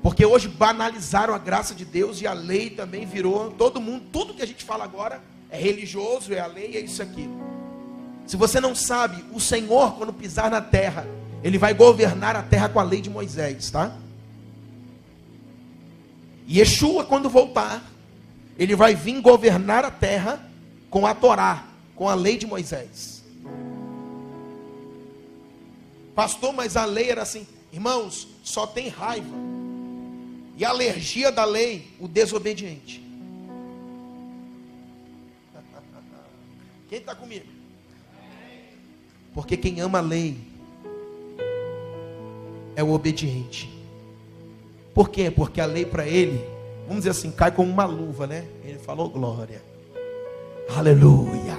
Porque hoje banalizaram a graça de Deus e a lei também virou, todo mundo, tudo que a gente fala agora é religioso, é a lei, é isso aqui. Se você não sabe, o Senhor, quando pisar na terra, Ele vai governar a terra com a lei de Moisés, tá? E Yeshua, quando voltar, Ele vai vir governar a terra com a Torá, com a lei de Moisés. Pastor, mas a lei era assim. Irmãos, só tem raiva e alergia da lei o desobediente. Quem está comigo? Porque quem ama a lei é o obediente. Por quê? Porque a lei para ele, vamos dizer assim, cai como uma luva, né? Ele falou glória, aleluia.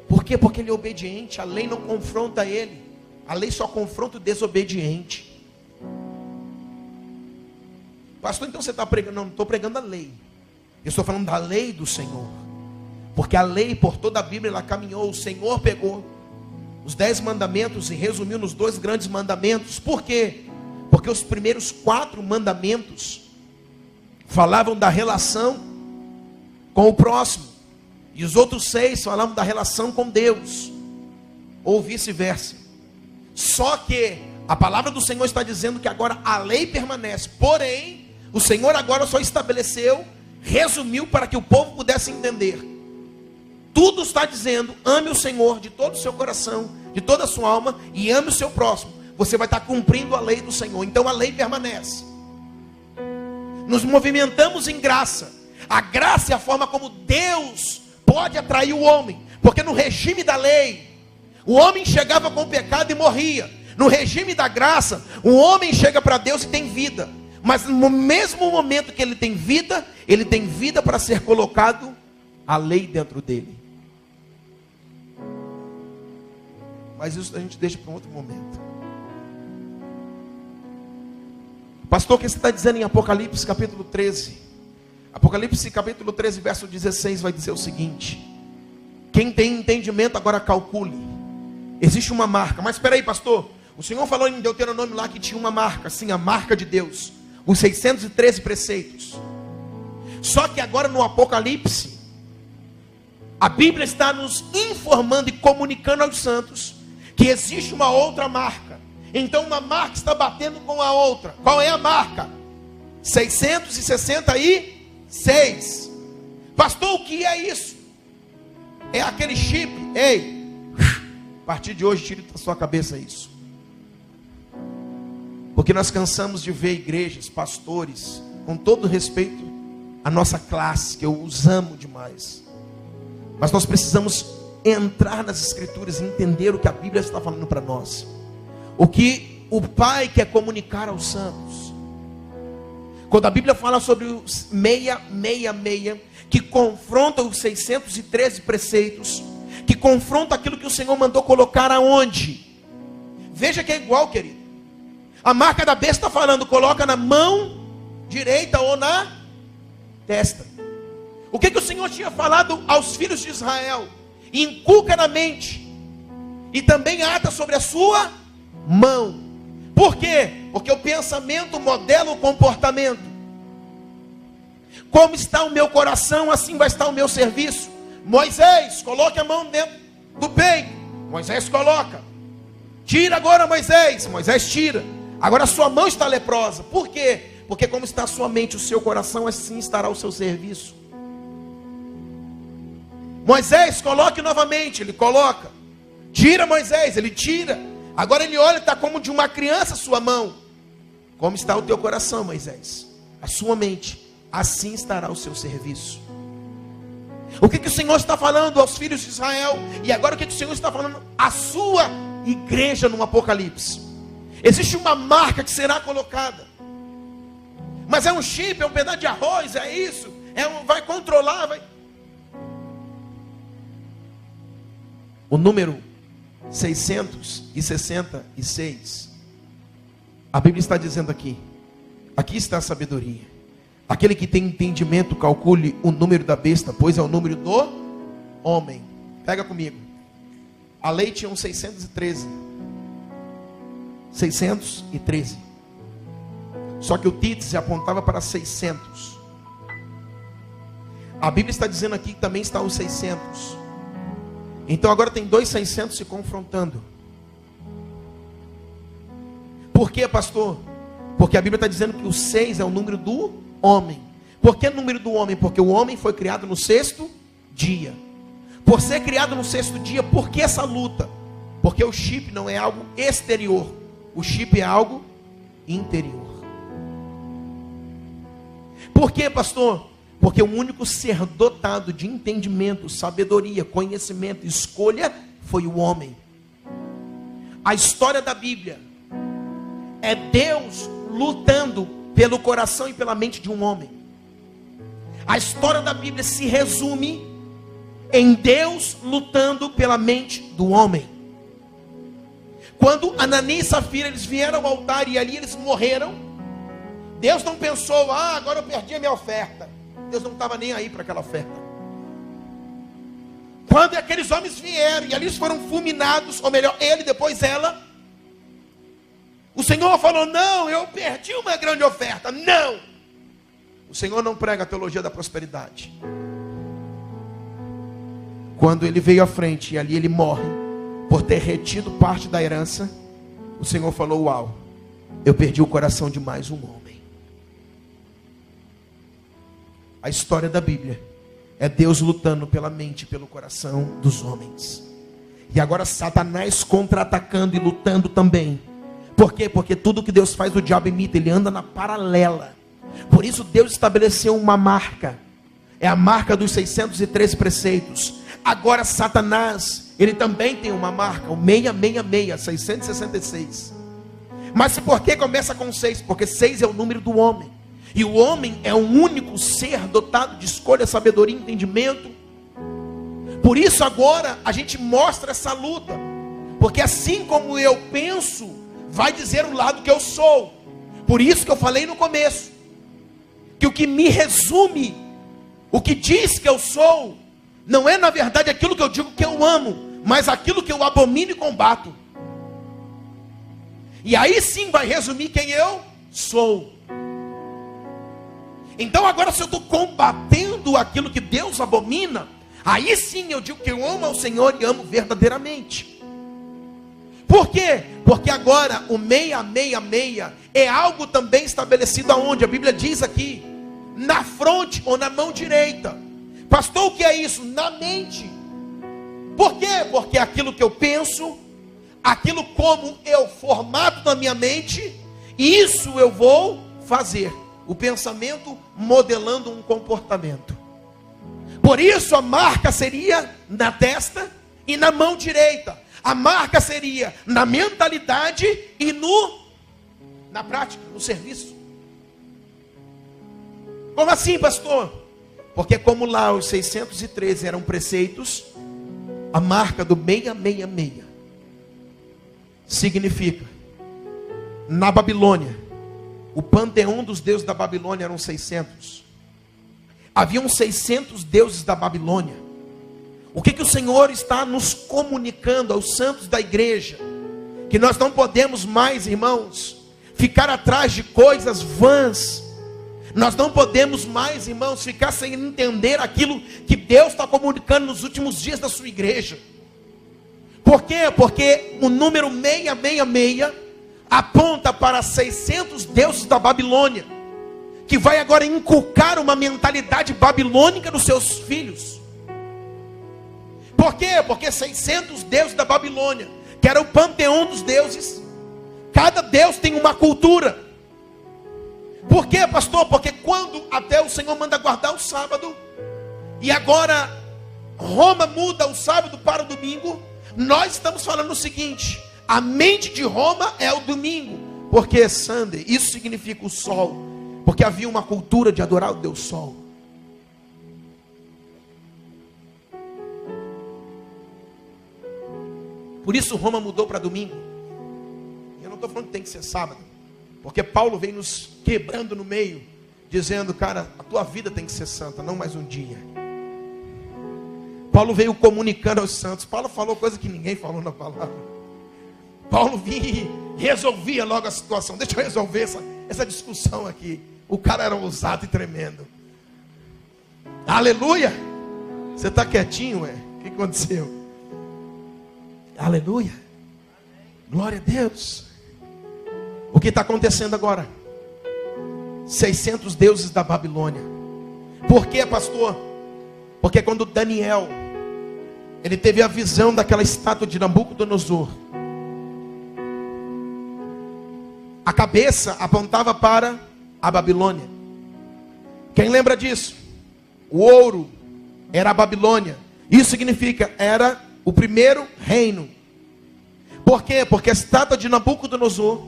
Por quê? Porque ele é obediente. A lei não confronta ele, a lei só confronta o desobediente. Pastor, então você está pregando? Não, não estou pregando a lei, eu estou falando da lei do Senhor. Porque a lei, por toda a Bíblia, ela caminhou. O Senhor pegou os 10 mandamentos e resumiu nos 2 grandes mandamentos. Por quê? Porque os primeiros 4 mandamentos falavam da relação com o próximo, e os outros 6 falavam da relação com Deus, ou vice-versa. Só que a palavra do Senhor está dizendo que agora a lei permanece. Porém, o Senhor agora só estabeleceu, resumiu para que o povo pudesse entender. Tudo está dizendo, ame o Senhor de todo o seu coração, de toda a sua alma, e ame o seu próximo. Você vai estar cumprindo a lei do Senhor. Então a lei permanece. Nos movimentamos em graça. A graça é a forma como Deus pode atrair o homem. Porque no regime da lei, o homem chegava com o pecado e morria. No regime da graça, o homem chega para Deus e tem vida. Mas no mesmo momento que ele tem vida para ser colocado a lei dentro dele. Mas isso a gente deixa para um outro momento. Pastor, o que você está dizendo em Apocalipse capítulo 13? Apocalipse capítulo 13, verso 16 vai dizer o seguinte: quem tem entendimento agora calcule. Existe uma marca. Mas espera aí, pastor, o Senhor falou em Deuteronômio lá que tinha uma marca. Sim, a marca de Deus, os 613 preceitos. Só que agora no Apocalipse, A Bíblia está nos informando e comunicando aos santos que existe uma outra marca. Então uma marca está batendo com a outra. Qual é a marca? 666. Pastor, o que é isso? É aquele chip. Ei, a partir de hoje tire da sua cabeça isso. Porque nós cansamos de ver igrejas, pastores, com todo respeito à nossa classe, que eu os amo demais. Mas nós precisamos entrar nas escrituras e entender o que a Bíblia está falando para nós. O que o Pai quer comunicar aos santos. Quando a Bíblia fala sobre os 666, que confronta os 613 preceitos, que confronta aquilo que o Senhor mandou colocar aonde? Veja que é igual, querido. A marca da besta está falando, coloca na mão direita ou na testa. O que o Senhor tinha falado aos filhos de Israel? Inculca na mente e também ata sobre a sua mão. Por quê? Porque o pensamento modela o comportamento. Como está o meu coração, assim vai estar o meu serviço. Moisés, coloque a mão dentro do peito. Moisés coloca. Tira agora, Moisés. Moisés tira. Agora a sua mão está leprosa. Por quê? Porque como está a sua mente, o seu coração, assim estará o seu serviço. Moisés, coloque novamente. Ele coloca. Tira, Moisés. Ele tira. Agora ele olha, está como de uma criança a sua mão. Como está o teu coração, Moisés? A sua mente. Assim estará o seu serviço. O que o Senhor está falando aos filhos de Israel? E agora o que o Senhor está falando à sua igreja no Apocalipse? Existe uma marca que será colocada. Mas é um chip, é um pedaço de arroz, é isso. Vai controlar, vai... O número 666. A Bíblia está dizendo aqui. Aqui está a sabedoria. Aquele que tem entendimento, calcule o número da besta, pois é o número do homem. Pega comigo. A lei tinha um 613. 613. Só que o Tite apontava para 600. A Bíblia está dizendo aqui que também está os 600. Então agora tem dois 600 se confrontando. Por quê, pastor? Porque a Bíblia está dizendo que o 6 é o número do homem. Por que o número do homem? Porque o homem foi criado no 6º dia. Por ser criado no 6º dia, por que essa luta? Porque o chip não é algo exterior. O chip é algo interior. Por que, pastor? Porque o único ser dotado de entendimento, sabedoria, conhecimento, escolha, foi o homem. A história da Bíblia é Deus lutando pelo coração e pela mente de um homem. A história da Bíblia se resume em Deus lutando pela mente do homem. Quando Ananias e Safira eles vieram ao altar e ali eles morreram, Deus não pensou, agora eu perdi a minha oferta. Deus não estava nem aí para aquela oferta. Quando aqueles homens vieram e ali eles foram fulminados, ou melhor, ele depois ela, o Senhor falou, não, eu perdi uma grande oferta. Não, o Senhor não prega a teologia da prosperidade. Quando ele veio à frente e ali ele morre, por ter retido parte da herança, o Senhor falou, uau, eu perdi o coração de mais um homem. A história da Bíblia é Deus lutando pela mente e pelo coração dos homens. E agora Satanás contra-atacando e lutando também. Por quê? Porque tudo que Deus faz, o diabo imita, ele anda na paralela. Por isso Deus estabeleceu uma marca. É a marca dos 613 preceitos. Agora Satanás, ele também tem uma marca, o 666, 666. Mas por que começa com 6? Porque 6 é o número do homem. E o homem é o único ser dotado de escolha, sabedoria e entendimento. Por isso agora a gente mostra essa luta. Porque assim como eu penso, vai dizer o lado que eu sou. Por isso que eu falei no começo, que o que me resume, o que diz que eu sou, não é na verdade aquilo que eu digo que eu amo, mas aquilo que eu abomino e combato. E aí sim vai resumir quem eu sou. Então agora se eu estou combatendo aquilo que Deus abomina, Aí sim eu digo que eu amo ao Senhor e amo verdadeiramente. Por quê? Porque agora o 666 é algo também estabelecido aonde? A Bíblia diz aqui, na fronte ou na mão direita. Pastor, o que é isso? Na mente. Por quê? Porque aquilo que eu penso, aquilo como eu formato na minha mente, isso eu vou fazer. O pensamento modelando um comportamento. Por isso a marca seria na testa e na mão direita. A marca seria na mentalidade e na prática, no serviço. Como assim, pastor? Porque como lá os 613 eram preceitos, a marca do 666 significa, na Babilônia, o panteão dos deuses da Babilônia eram 600. Haviam 600 deuses da Babilônia. O que o Senhor está nos comunicando aos santos da igreja? Que nós não podemos mais, irmãos, ficar atrás de coisas vãs. Nós não podemos mais, irmãos, ficar sem entender aquilo que Deus está comunicando nos últimos dias da sua igreja. Por quê? Porque o número 666 aponta para 600 deuses da Babilônia, que vai agora inculcar uma mentalidade babilônica nos seus filhos. Por quê? Porque 600 deuses da Babilônia, que era o panteão dos deuses, cada deus tem uma cultura. Por quê, pastor? Porque quando até o Senhor manda guardar o sábado, e agora Roma muda o sábado para o domingo, nós estamos falando o seguinte: a mente de Roma é o domingo, porque Sunday, isso significa o sol, porque havia uma cultura de adorar o Deus Sol. Por isso Roma mudou para domingo. Eu não estou falando que tem que ser sábado, porque Paulo vem nos quebrando no meio, dizendo, cara, a tua vida tem que ser santa, não mais um dia. Paulo veio comunicando aos santos. Paulo falou coisa que ninguém falou na palavra. Paulo vinha e resolvia logo a situação. Deixa eu resolver essa discussão aqui. O cara era ousado e tremendo. Aleluia. Você está quietinho, ué? O que aconteceu? Aleluia. Glória a Deus. O que está acontecendo agora? 600 deuses da Babilônia. Por quê, pastor? Porque quando Daniel, ele teve a visão daquela estátua de Nabucodonosor, a cabeça apontava para a Babilônia. Quem lembra disso? O ouro era a Babilônia. Isso significa, era o primeiro reino. Por quê? Porque a estátua de Nabucodonosor,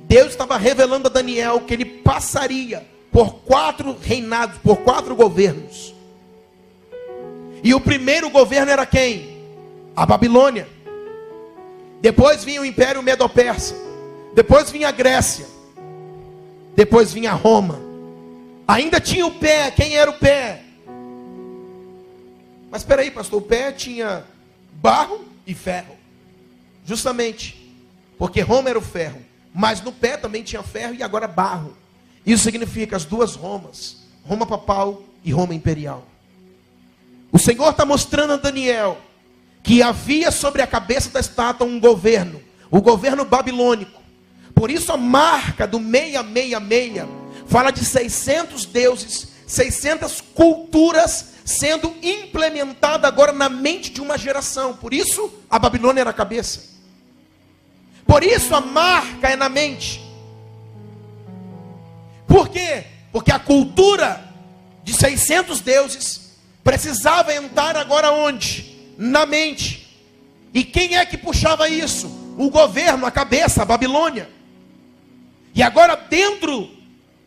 Deus estava revelando a Daniel que ele passaria por 4 reinados, por 4 governos. E o primeiro governo era quem? A Babilônia. Depois vinha o Império Medo-Persa. Depois vinha a Grécia. Depois vinha Roma. Ainda tinha o pé. Quem era o pé? Mas espera aí, pastor, o pé tinha barro e ferro. Justamente porque Roma era o ferro, mas no pé também tinha ferro e agora barro. Isso significa as duas Romas, Roma papal e Roma imperial. O Senhor está mostrando a Daniel que havia sobre a cabeça da estátua um governo, o governo babilônico. Por isso a marca do 666 fala de 600 deuses, 600 culturas sendo implementada agora na mente de uma geração. Por isso a Babilônia era a cabeça. Por isso a marca é na mente. Por quê? Porque a cultura de 600 deuses precisava entrar agora onde? Na mente. E quem é que puxava isso? O governo, a cabeça, a Babilônia. E agora dentro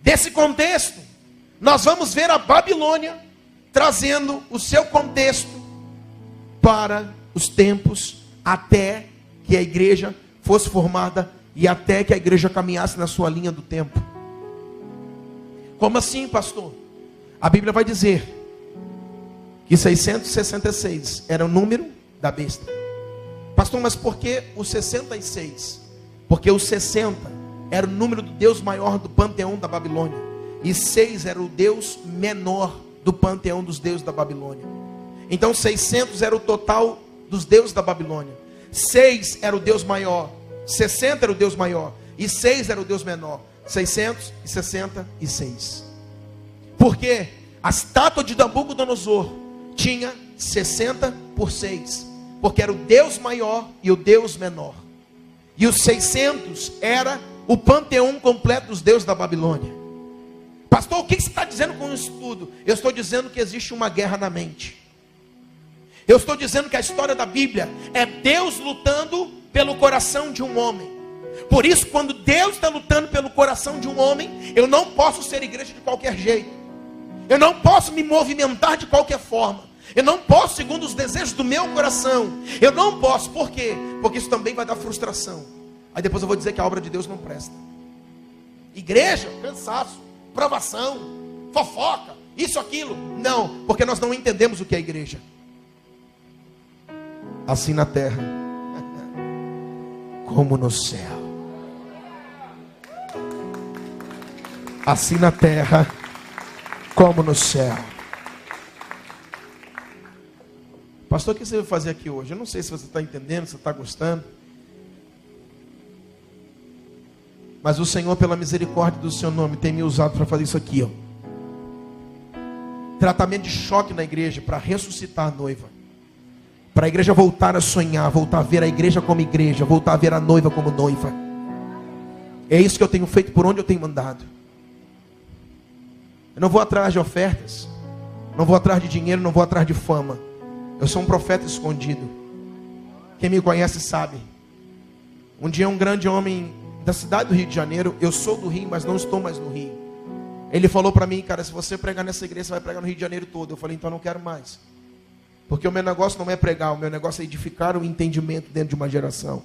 desse contexto, nós vamos ver a Babilônia trazendo o seu contexto para os tempos até que a igreja fosse formada e até que a igreja caminhasse na sua linha do tempo. Como assim, pastor? A Bíblia vai dizer que 666 era o número da besta. Pastor, mas por que o 66? Porque o 60 era o número do Deus maior do panteão da Babilônia, e 6 era o Deus menor do panteão dos deuses da Babilônia. Então 600 era o total dos deuses da Babilônia. 6 era o Deus maior, 60 era o Deus maior, e 6 era o Deus menor. 666. Porque a estátua de Nabucodonosor tinha 60 por 6, porque era o Deus maior e o Deus menor. E os 600 era o panteão completo dos deuses da Babilônia. Pastor, o que você está dizendo com isso tudo? Eu estou dizendo que existe uma guerra na mente. Eu estou dizendo que a história da Bíblia é Deus lutando pelo coração de um homem. Por isso, quando Deus está lutando pelo coração de um homem, eu não posso ser igreja de qualquer jeito. Eu não posso me movimentar de qualquer forma. Eu não posso segundo os desejos do meu coração. Eu não posso, por quê? Porque isso também vai dar frustração. Aí depois eu vou dizer que a obra de Deus não presta. Igreja, cansaço, provação, fofoca, isso, aquilo. Não, porque nós não entendemos o que é igreja. Assim na terra, como no céu. Assim na terra, como no céu. Pastor, o que você vai fazer aqui hoje? Eu não sei se você está entendendo, se você está gostando. Mas o Senhor, pela misericórdia do seu nome, tem me usado para fazer isso aqui, ó. Tratamento de choque na igreja, para ressuscitar a noiva. Para a igreja voltar a sonhar, voltar a ver a igreja como igreja, voltar a ver a noiva como noiva. É isso que eu tenho feito por onde eu tenho andado. Eu não vou atrás de ofertas, não vou atrás de dinheiro, não vou atrás de fama. Eu sou um profeta escondido. Quem me conhece sabe. Um dia um grande homem da cidade do Rio de Janeiro, eu sou do Rio, mas não estou mais no Rio. Ele falou para mim, cara, se você pregar nessa igreja, você vai pregar no Rio de Janeiro todo. Eu falei, então eu não quero mais. Porque o meu negócio não é pregar, o meu negócio é edificar o entendimento dentro de uma geração.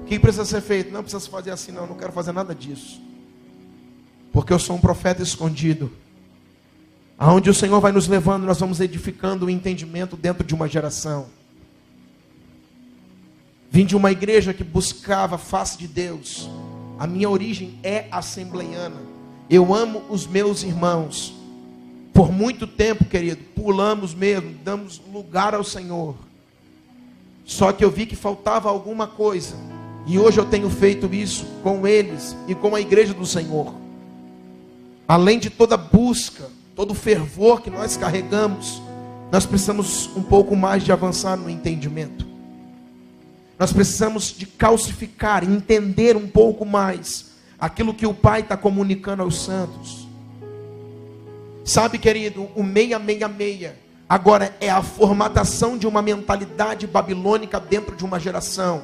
O que precisa ser feito? Não precisa se fazer assim, não quero fazer nada disso. Porque eu sou um profeta escondido. Aonde o Senhor vai nos levando, nós vamos edificando o entendimento dentro de uma geração. Vim de uma igreja que buscava a face de Deus. A minha origem é assembleiana. Eu amo os meus irmãos. Por muito tempo, querido, pulamos mesmo, damos lugar ao Senhor. Só que eu vi que faltava alguma coisa. E hoje eu tenho feito isso com eles e com a igreja do Senhor. Além de toda busca, todo fervor que nós carregamos, nós precisamos um pouco mais de avançar no entendimento. Nós precisamos de calcificar, entender um pouco mais aquilo que o Pai está comunicando aos santos. Sabe, querido, o 666 agora é a formatação de uma mentalidade babilônica dentro de uma geração.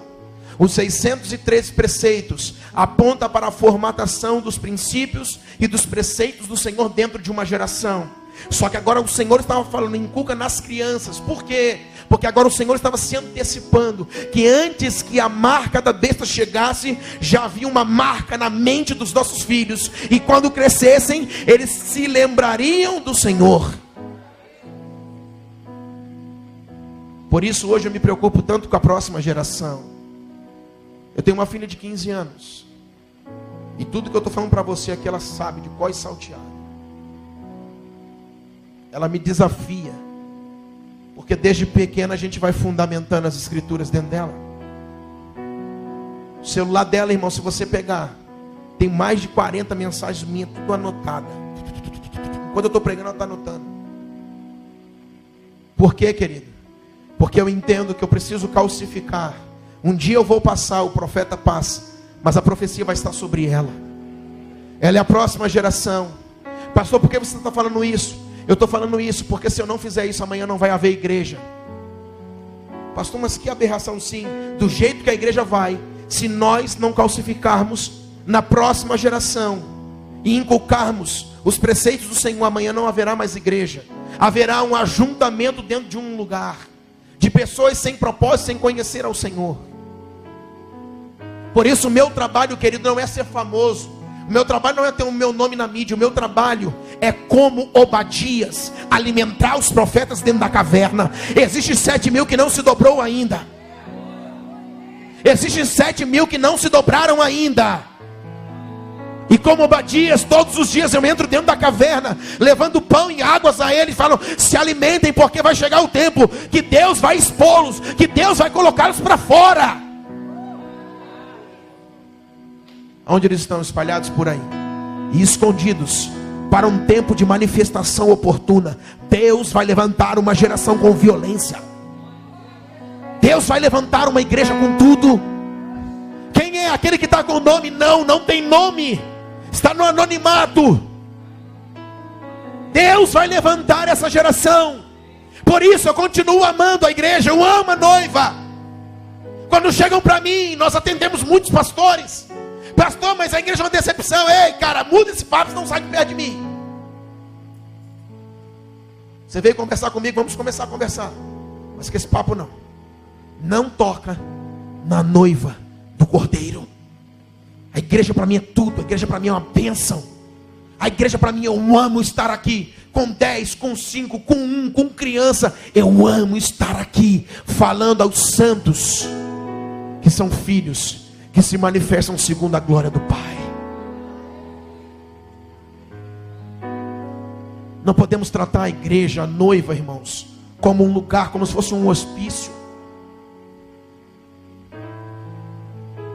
Os 613 preceitos apontam para a formatação dos princípios e dos preceitos do Senhor dentro de uma geração. Só que agora o Senhor estava falando, inculca nas crianças. Por quê? Porque agora o Senhor estava se antecipando, que antes que a marca da besta chegasse, já havia uma marca na mente dos nossos filhos. E quando crescessem, eles se lembrariam do Senhor. Por isso hoje eu me preocupo tanto com a próxima geração. Eu tenho uma filha de 15 anos. E tudo que eu estou falando para você aqui, ela sabe de cor e salteado. Ela me desafia. Porque desde pequena a gente vai fundamentando as escrituras dentro dela. O celular dela, irmão, se você pegar, tem mais de 40 mensagens minhas, tudo anotada. Quando eu estou pregando, ela está anotando. Por quê, querido? Porque eu entendo que eu preciso calcificar. Um dia eu vou passar, o profeta passa, mas a profecia vai estar sobre ela. Ela é a próxima geração. Pastor, por que você está falando isso? Eu estou falando isso porque se eu não fizer isso, amanhã não vai haver igreja. Pastor, mas que aberração. Sim, do jeito que a igreja vai, se nós não calcificarmos na próxima geração e inculcarmos os preceitos do Senhor, amanhã não haverá mais igreja. Haverá um ajuntamento dentro de um lugar, de pessoas sem propósito, sem conhecer ao Senhor. Por isso o meu trabalho, querido, não é ser famoso. O meu trabalho não é ter o meu nome na mídia. O meu trabalho é como Obadias, alimentar os profetas dentro da caverna. Existem 7.000 que não se dobrou ainda. Existem 7.000 que não se dobraram ainda. E como Obadias, todos os dias eu entro dentro da caverna, levando pão e águas a eles, falam: se alimentem, porque vai chegar o tempo que Deus vai expô-los, que Deus vai colocá-los para fora. Onde eles estão? Espalhados por aí e escondidos para um tempo de manifestação oportuna. Deus vai levantar uma geração com violência. Deus vai levantar uma igreja com tudo. Quem é aquele que está com nome? Não tem nome, está no anonimato. Deus vai levantar essa geração. Por isso eu continuo amando a igreja, eu amo a noiva. Quando chegam para mim, nós atendemos muitos pastores: pastor, mas a igreja é uma decepção. Ei, cara, muda esse papo, senão sai de perto de mim. Você veio conversar comigo, vamos começar a conversar. Mas que esse papo não toca na noiva do Cordeiro. A igreja para mim é tudo, a igreja para mim é uma bênção. A igreja para mim, eu amo estar aqui, com 10, com 5, com 1, com criança. Eu amo estar aqui, falando aos santos, que são filhos, que se manifestam segundo a glória do Pai. Não podemos tratar a igreja, a noiva, irmãos, como um lugar, como se fosse um hospício.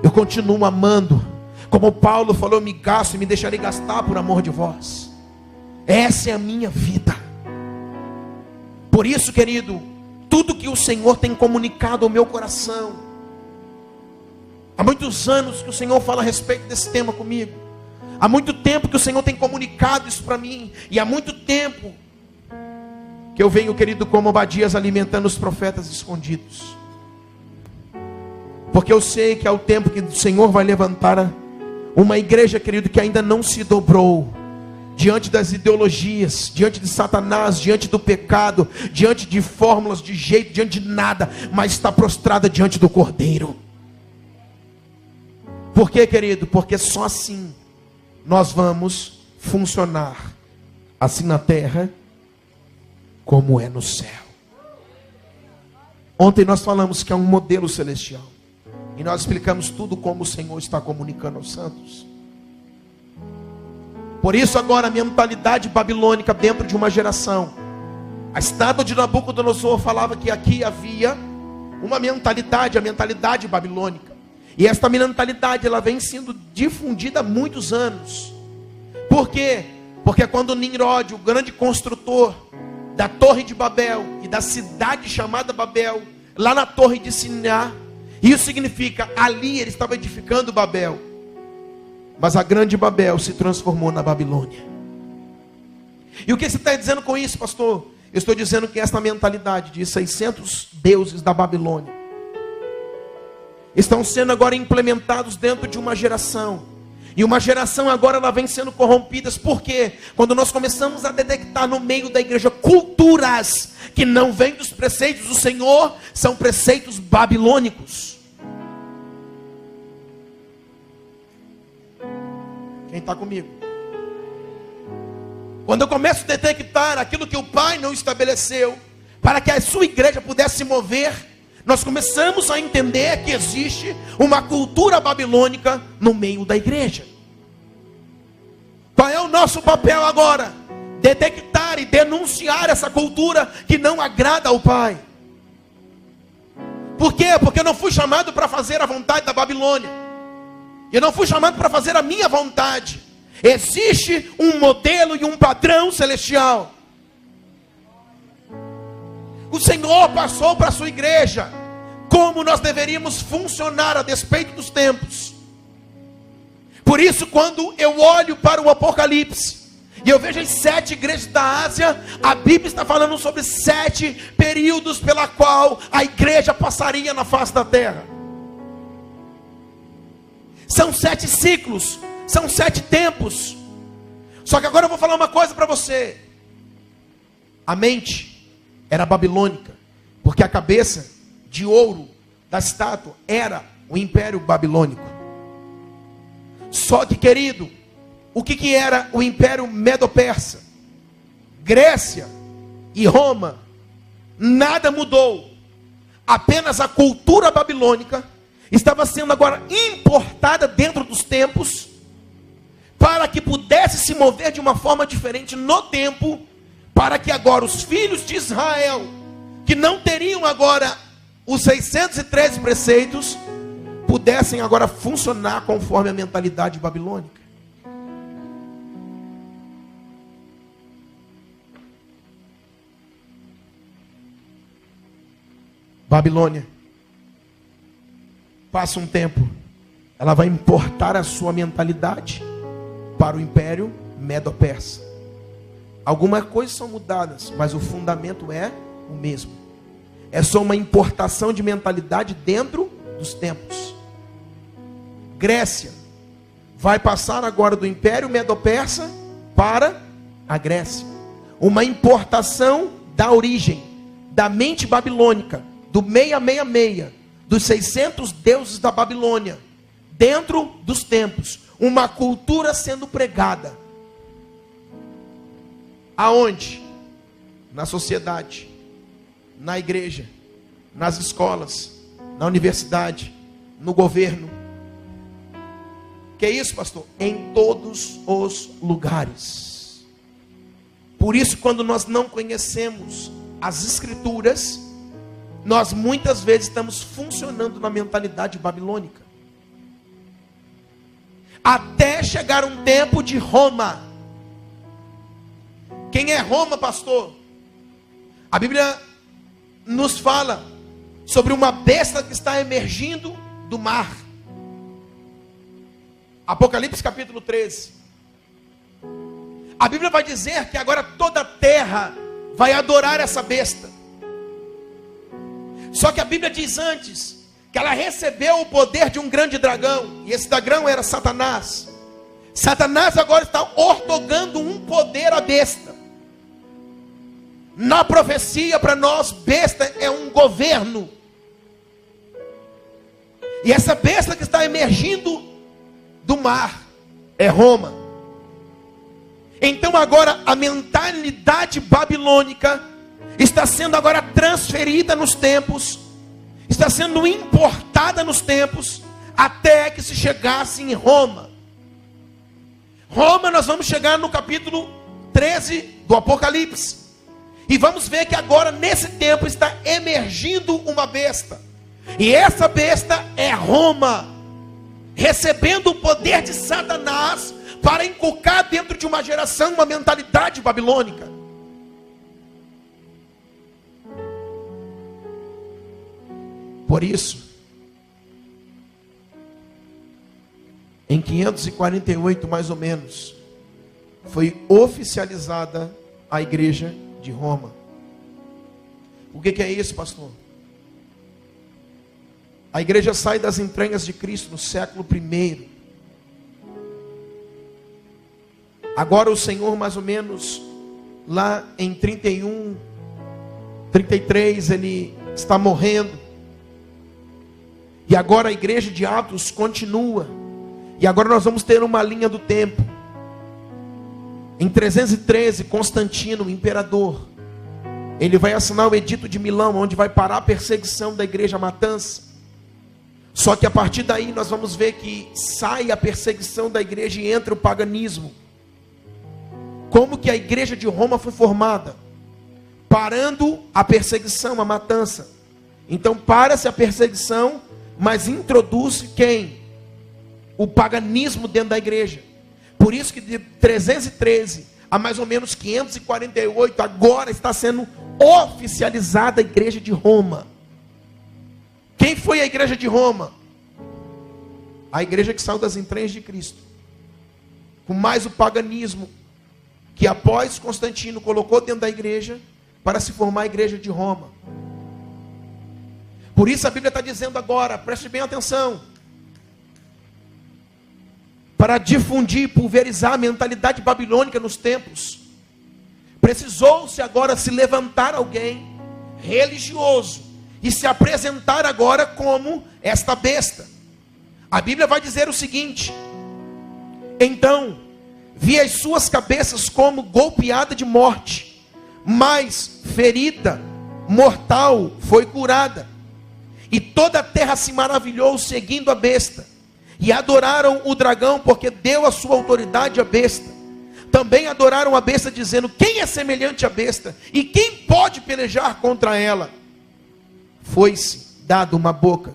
Eu continuo amando, como Paulo falou: eu me gasto e me deixarei gastar por amor de vós. Essa é a minha vida. Por isso, querido, tudo que o Senhor tem comunicado ao meu coração, há muitos anos que o Senhor fala a respeito desse tema comigo. Há muito tempo que o Senhor tem comunicado isso para mim. E há muito tempo que eu venho, querido, como Obadias, alimentando os profetas escondidos. Porque eu sei que é o tempo que o Senhor vai levantar uma igreja, querido, que ainda não se dobrou diante das ideologias, diante de Satanás, diante do pecado, diante de fórmulas, de jeito, diante de nada, mas está prostrada diante do Cordeiro. Por quê, querido? Porque só assim nós vamos funcionar, assim na terra como é no céu. Ontem nós falamos que é um modelo celestial, e nós explicamos tudo como o Senhor está comunicando aos santos. Por isso agora a mentalidade babilônica dentro de uma geração. A estátua de Nabucodonosor falava que aqui havia uma mentalidade, a mentalidade babilônica. E esta mentalidade, ela vem sendo difundida há muitos anos. Por quê? Porque quando Nimrod, o grande construtor da Torre de Babel e da cidade chamada Babel, lá na Torre de Sinar, isso significa, ali ele estava edificando Babel. Mas a grande Babel se transformou na Babilônia. E o que você está dizendo com isso, pastor? Eu estou dizendo que essa mentalidade de 600 deuses da Babilônia estão sendo agora implementados dentro de uma geração. E uma geração agora ela vem sendo corrompida. Por quê? Quando nós começamos a detectar no meio da igreja culturas que não vêm dos preceitos do Senhor, são preceitos babilônicos. Quem está comigo? Quando eu começo a detectar aquilo que o Pai não estabeleceu, para que a sua igreja pudesse se mover, nós começamos a entender que existe uma cultura babilônica no meio da igreja. Qual é o nosso papel agora? Detectar e denunciar essa cultura que não agrada ao Pai. Por quê? Porque eu não fui chamado para fazer a vontade da Babilônia. Eu não fui chamado para fazer a minha vontade. Existe um modelo e um padrão celestial. O Senhor passou para a sua igreja como nós deveríamos funcionar a despeito dos tempos. Por isso, quando eu olho para o Apocalipse e eu vejo as 7 igrejas da Ásia, a Bíblia está falando sobre 7 períodos pela qual a igreja passaria na face da terra. São 7 ciclos, são 7 tempos. Só que agora eu vou falar uma coisa para você. A mente era babilônica, porque a cabeça de ouro da estátua era o império babilônico. Só que, querido, o que era o império medo-persa? Grécia e Roma, nada mudou. Apenas a cultura babilônica estava sendo agora importada dentro dos tempos, para que pudesse se mover de uma forma diferente no tempo, para que agora os filhos de Israel, que não teriam agora os 613 preceitos, pudessem agora funcionar conforme a mentalidade babilônica. Babilônia, passa um tempo, ela vai importar a sua mentalidade para o Império Medo-Persa. Algumas coisas são mudadas, mas o fundamento é o mesmo. É só uma importação de mentalidade dentro dos tempos. Grécia vai passar agora do Império Medo-Persa para a Grécia. Uma importação da origem, da mente babilônica, do 666, dos 600 deuses da Babilônia, dentro dos tempos. Uma cultura sendo pregada. Aonde? Na sociedade, na igreja, nas escolas, na universidade, no governo. Que é isso, pastor? Em todos os lugares. Por isso, quando nós não conhecemos as escrituras, nós muitas vezes estamos funcionando na mentalidade babilônica. Até chegar um tempo de Roma. Quem é Roma, pastor? A Bíblia nos fala sobre uma besta que está emergindo do mar. Apocalipse capítulo 13. A Bíblia vai dizer que agora toda a terra vai adorar essa besta. Só que a Bíblia diz antes que ela recebeu o poder de um grande dragão. E esse dragão era Satanás. Satanás agora está ortogando um poder à besta. Na profecia para nós, besta é um governo. E essa besta que está emergindo do mar é Roma. Então agora a mentalidade babilônica está sendo agora transferida nos tempos, está sendo importada nos tempos, até que se chegasse em Roma. Roma, nós vamos chegar no capítulo 13 do Apocalipse, e vamos ver que agora nesse tempo está emergindo uma besta, e essa besta é Roma, recebendo o poder de Satanás, para inculcar dentro de uma geração uma mentalidade babilônica. Por isso, em 548 mais ou menos, foi oficializada a igreja de Roma. O que é isso, pastor? A igreja sai das entranhas de Cristo no século I. Agora o Senhor, mais ou menos, lá em 31, 33, ele está morrendo. E agora a igreja de Atos continua. E agora nós vamos ter uma linha do tempo. Em 313, Constantino, o imperador, ele vai assinar o Edito de Milão, onde vai parar a perseguição da igreja, a matança. Só que a partir daí nós vamos ver que sai a perseguição da igreja e entra o paganismo. Como que a igreja de Roma foi formada? Parando a perseguição, a matança. Então para-se a perseguição, mas introduz quem? O paganismo dentro da igreja. Por isso que de 313 a mais ou menos 548, agora está sendo oficializada a igreja de Roma. Quem foi a igreja de Roma? A igreja que saiu das entranhas de Cristo, com mais o paganismo, que após Constantino colocou dentro da igreja, para se formar a igreja de Roma. Por isso a Bíblia está dizendo agora, preste bem atenção, para difundir, pulverizar a mentalidade babilônica nos tempos, precisou-se agora se levantar alguém religioso, e se apresentar agora como esta besta. A Bíblia vai dizer o seguinte: então vi as suas cabeças como golpeada de morte, mas ferida mortal foi curada, e toda a terra se maravilhou seguindo a besta, E adoraram o dragão, porque deu a sua autoridade à besta. Também adoraram a besta, dizendo: quem é semelhante à besta? E quem pode pelejar contra ela? Foi-se dado uma boca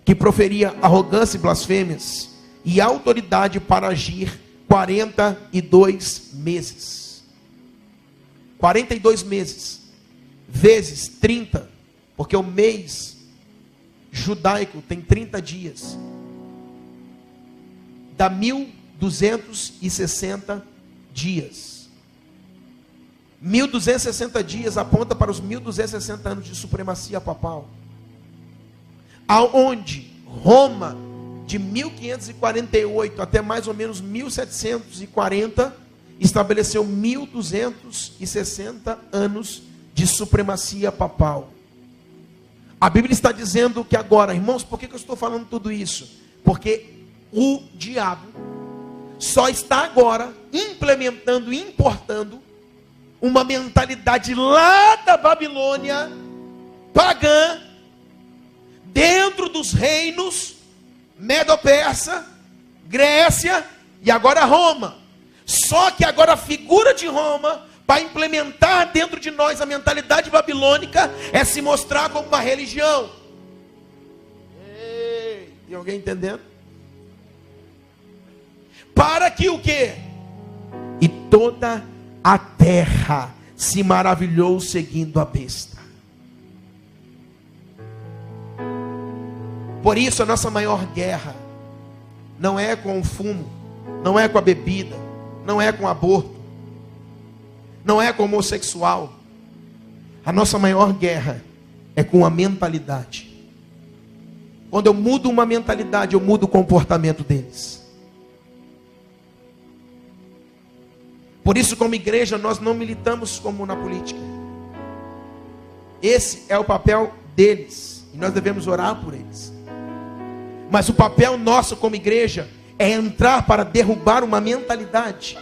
que proferia arrogância e blasfêmias, e autoridade para agir 42 meses. 42 meses, vezes 30, porque o mês judaico tem 30 dias. Dá 1260 dias. 1260 dias aponta para os 1260 anos de supremacia papal. Aonde Roma, de 1548 até mais ou menos 1740, estabeleceu 1260 anos de supremacia papal. A Bíblia está dizendo que agora, irmãos, por que eu estou falando tudo isso? Porque o diabo só está agora implementando, importando uma mentalidade lá da Babilônia pagã, dentro dos reinos Medo-Persa, Grécia e agora Roma. Só que agora a figura de Roma, para implementar dentro de nós a mentalidade babilônica, é se mostrar como uma religião. Ei, tem alguém entendendo? Para que o quê? E toda a terra se maravilhou seguindo a besta. Por isso a nossa maior guerra não é com o fumo, não é com a bebida, não é com o aborto, não é com o homossexual. A nossa maior guerra é com a mentalidade. Quando eu mudo uma mentalidade, eu mudo o comportamento deles. Por isso, como igreja, nós não militamos como na política. Esse é o papel deles, e nós devemos orar por eles. Mas o papel nosso como igreja é entrar para derrubar uma mentalidade.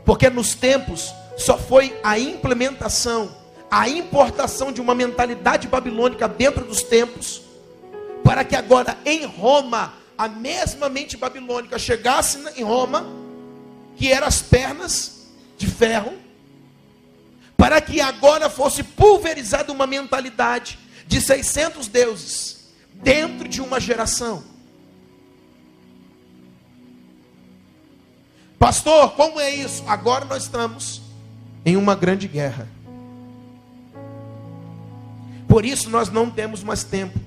Porque nos tempos só foi a implementação, a importação de uma mentalidade babilônica dentro dos tempos, para que agora em Roma, a mesma mente babilônica chegasse em Roma, que eram as pernas de ferro, para que agora fosse pulverizada uma mentalidade de 600 deuses, dentro de uma geração. Pastor, como é isso? Agora nós estamos em uma grande guerra. Por isso nós não temos mais tempo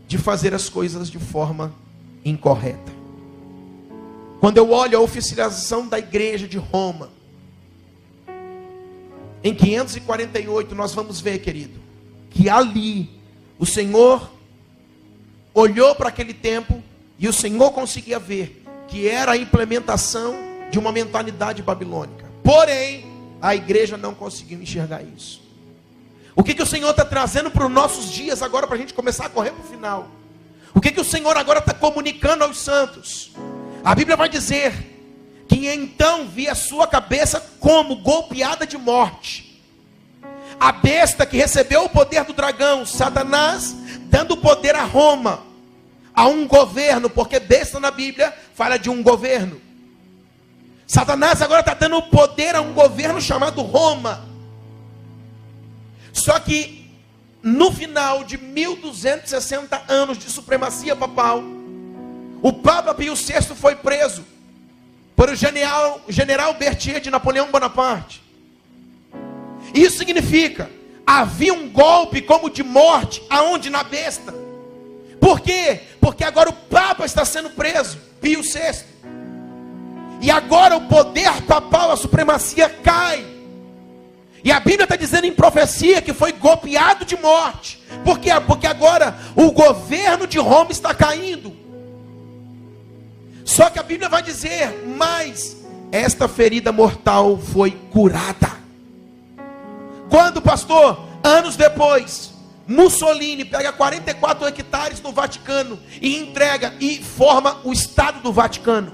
de fazer as coisas de forma incorreta. Quando eu olho a oficialização da igreja de Roma, em 548, nós vamos ver, querido, que ali o Senhor olhou para aquele tempo e o Senhor conseguia ver que era a implementação de uma mentalidade babilônica. Porém, a igreja não conseguiu enxergar isso. O que o Senhor está trazendo para os nossos dias agora, para a gente começar a correr para o final? O que o Senhor agora está comunicando aos santos? A Bíblia vai dizer que então vi a sua cabeça como golpeada de morte. A besta que recebeu o poder do dragão, Satanás, dando poder a Roma, a um governo, porque besta na Bíblia fala de um governo. Satanás agora está dando poder a um governo chamado Roma. Só que no final de 1260 anos de supremacia papal, o Papa Pio VI foi preso por o general Berthier de Napoleão Bonaparte. Isso significa, havia um golpe como de morte, aonde? Na besta. Por quê? Porque agora o Papa está sendo preso, Pio VI. E agora o poder papal, a supremacia cai. E a Bíblia está dizendo em profecia que foi golpeado de morte. Por quê? Porque agora o governo de Roma está caindo. Só que a Bíblia vai dizer, mas esta ferida mortal foi curada. Quando, pastor? Anos depois, Mussolini pega 44 hectares no Vaticano e entrega e forma o Estado do Vaticano.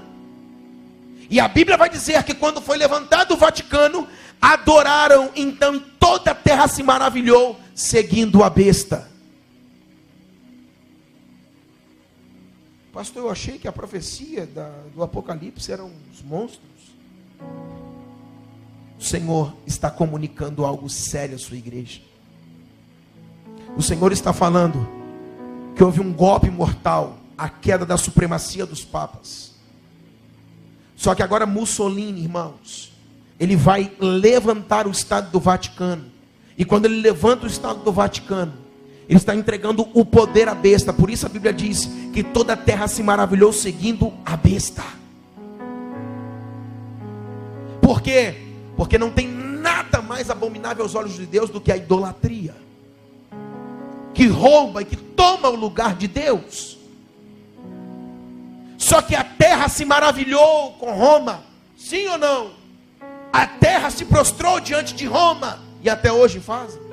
E a Bíblia vai dizer que quando foi levantado o Vaticano, adoraram, então e toda a terra se maravilhou, seguindo a besta. Pastor, eu achei que a profecia do Apocalipse eram os monstros. O Senhor está comunicando algo sério à sua igreja. O Senhor está falando que houve um golpe mortal, a queda da supremacia dos papas. Só que agora Mussolini, irmãos, ele vai levantar o Estado do Vaticano. E quando ele levanta o Estado do Vaticano, ele está entregando o poder à besta. Por isso a Bíblia diz que toda a terra se maravilhou seguindo a besta. Por quê? Porque não tem nada mais abominável aos olhos de Deus do que a idolatria, que rouba e que toma o lugar de Deus. Só que a terra se maravilhou com Roma, sim ou não? A terra se prostrou diante de Roma, e até hoje fazem.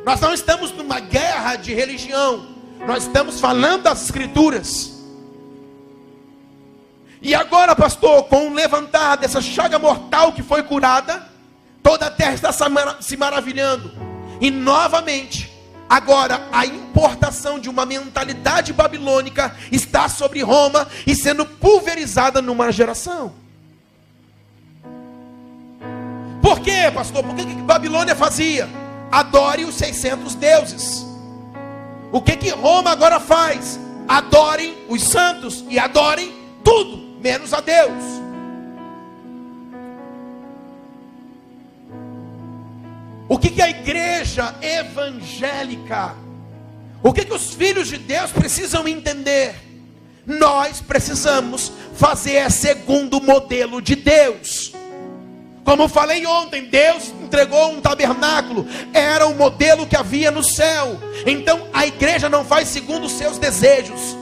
Nós não estamos numa guerra de religião, nós estamos falando das Escrituras. E agora, pastor, com o levantar dessa chaga mortal que foi curada, toda a terra está se maravilhando. E novamente, agora a importação de uma mentalidade babilônica está sobre Roma e sendo pulverizada numa geração. Por quê, pastor? Por que Babilônia fazia? Adore os 600 deuses. O que Roma agora faz? Adorem os santos e adorem tudo menos a Deus. O que a igreja evangélica, o que os filhos de Deus precisam entender? Nós precisamos fazer segundo o modelo de Deus. Como eu falei ontem, Deus entregou um tabernáculo, era o modelo que havia no céu. Então a igreja não faz segundo os seus desejos,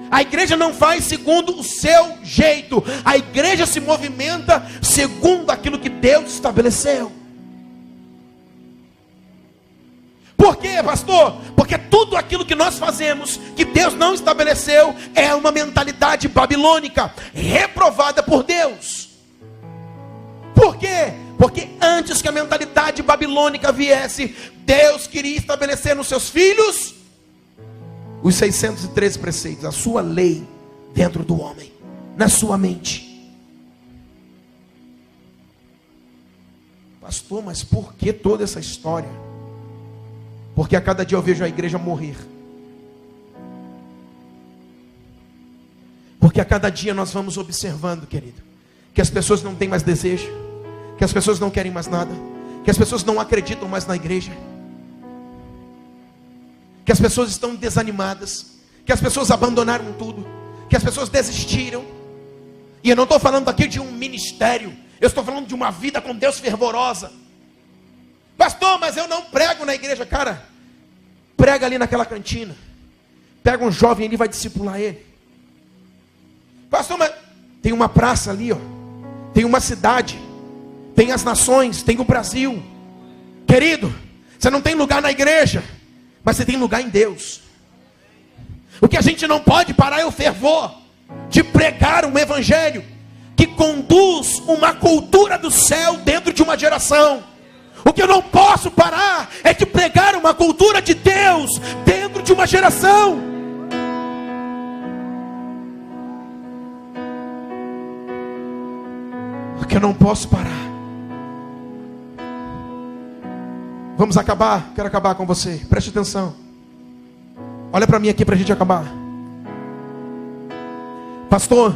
a igreja não faz segundo o seu jeito, a igreja se movimenta segundo aquilo que Deus estabeleceu. Por quê, pastor? Porque tudo aquilo que nós fazemos, que Deus não estabeleceu, é uma mentalidade babilônica, reprovada por Deus. Por quê? Porque antes que a mentalidade babilônica viesse, Deus queria estabelecer nos seus filhos os 613 preceitos, a sua lei dentro do homem, na sua mente. Pastor, mas por que toda essa história? Porque a cada dia eu vejo a igreja morrer. Porque a cada dia nós vamos observando, querido, que as pessoas não têm mais desejo, que as pessoas não querem mais nada, que as pessoas não acreditam mais na igreja, que as pessoas estão desanimadas, que as pessoas abandonaram tudo, que as pessoas desistiram. E eu não estou falando aqui de um ministério, eu estou falando de uma vida com Deus fervorosa. Pastor, mas eu não prego na igreja. Cara, prega ali naquela cantina, pega um jovem ali e vai discipular ele. Pastor, mas tem uma praça ali, ó, tem uma cidade, tem as nações, tem o Brasil. Querido, você não tem lugar na igreja, mas você tem lugar em Deus. O que a gente não pode parar é o fervor de pregar um evangelho que conduz uma cultura do céu dentro de uma geração. O que eu não posso parar é de pregar uma cultura de Deus dentro de uma geração. O que eu não posso parar. Vamos acabar, quero acabar com você, preste atenção. Olha para mim aqui para a gente acabar. Pastor,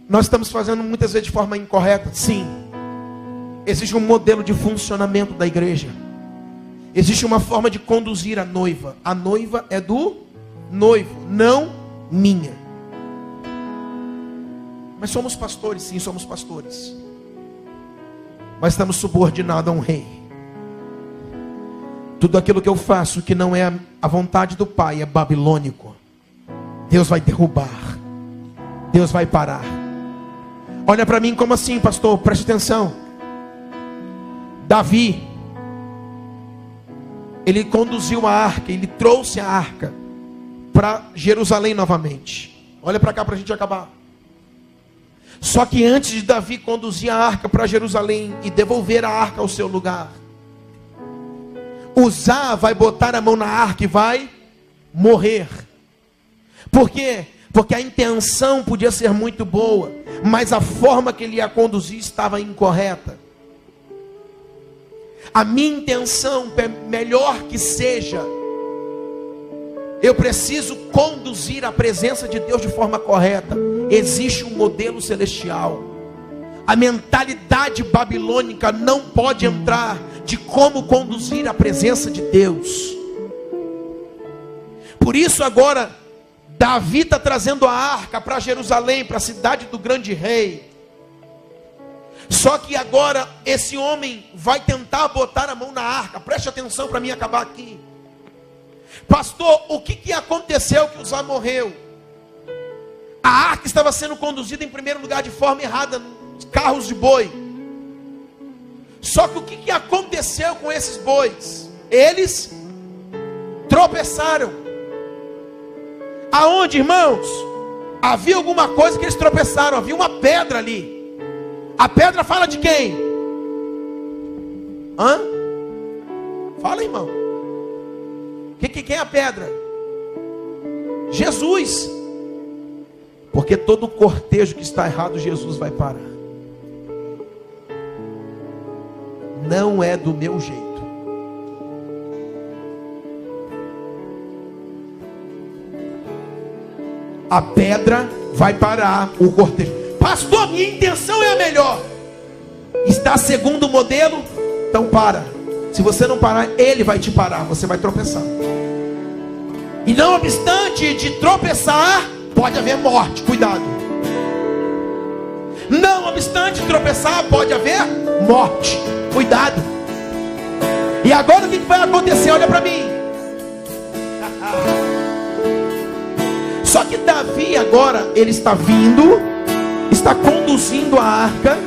nós estamos fazendo muitas vezes de forma incorreta. Sim, existe um modelo de funcionamento da igreja. Existe uma forma de conduzir a noiva. A noiva é do noivo, não minha. Mas somos pastores, sim, somos pastores. Mas estamos subordinados a um rei. Tudo aquilo que eu faço que não é a vontade do Pai é babilônico. Deus vai derrubar. Deus vai parar. Olha para mim, como assim, pastor? Preste atenção. Davi, ele conduziu a arca, ele trouxe a arca para Jerusalém novamente. Olha para cá para a gente acabar. Só que antes de Davi conduzir a arca para Jerusalém e devolver a arca ao seu lugar, Uzá vai botar a mão na arca e vai morrer. Por quê? Porque a intenção podia ser muito boa, mas a forma que ele ia conduzir estava incorreta. A minha intenção, melhor que seja, eu preciso conduzir a presença de Deus de forma correta. Existe um modelo celestial. A mentalidade babilônica não pode entrar de como conduzir a presença de Deus. Por isso agora, Davi está trazendo a arca para Jerusalém, para a cidade do grande rei. Só que agora esse homem vai tentar botar a mão na arca. Preste atenção para mim acabar aqui. Pastor, o que aconteceu que Uzá morreu? A arca estava sendo conduzida em primeiro lugar de forma errada, nos carros de boi. Só que o que aconteceu com esses bois? Eles tropeçaram. Aonde, irmãos? Havia alguma coisa que eles tropeçaram. Havia uma pedra ali. A pedra fala de quem? Hã? Fala, irmão. Quem é a pedra? Jesus. Porque todo cortejo que está errado, Jesus vai parar. Não é do meu jeito. A pedra vai parar o cortejo. Pastor, minha intenção é a melhor. Está segundo o modelo? Então para. Se você não parar, ele vai te parar. Você vai tropeçar. E não obstante de tropeçar, pode haver morte. Cuidado. Não obstante de tropeçar, pode haver morte. Cuidado. E agora o que vai acontecer? Olha para mim. Só que Davi agora, ele está vindo, está conduzindo a arca.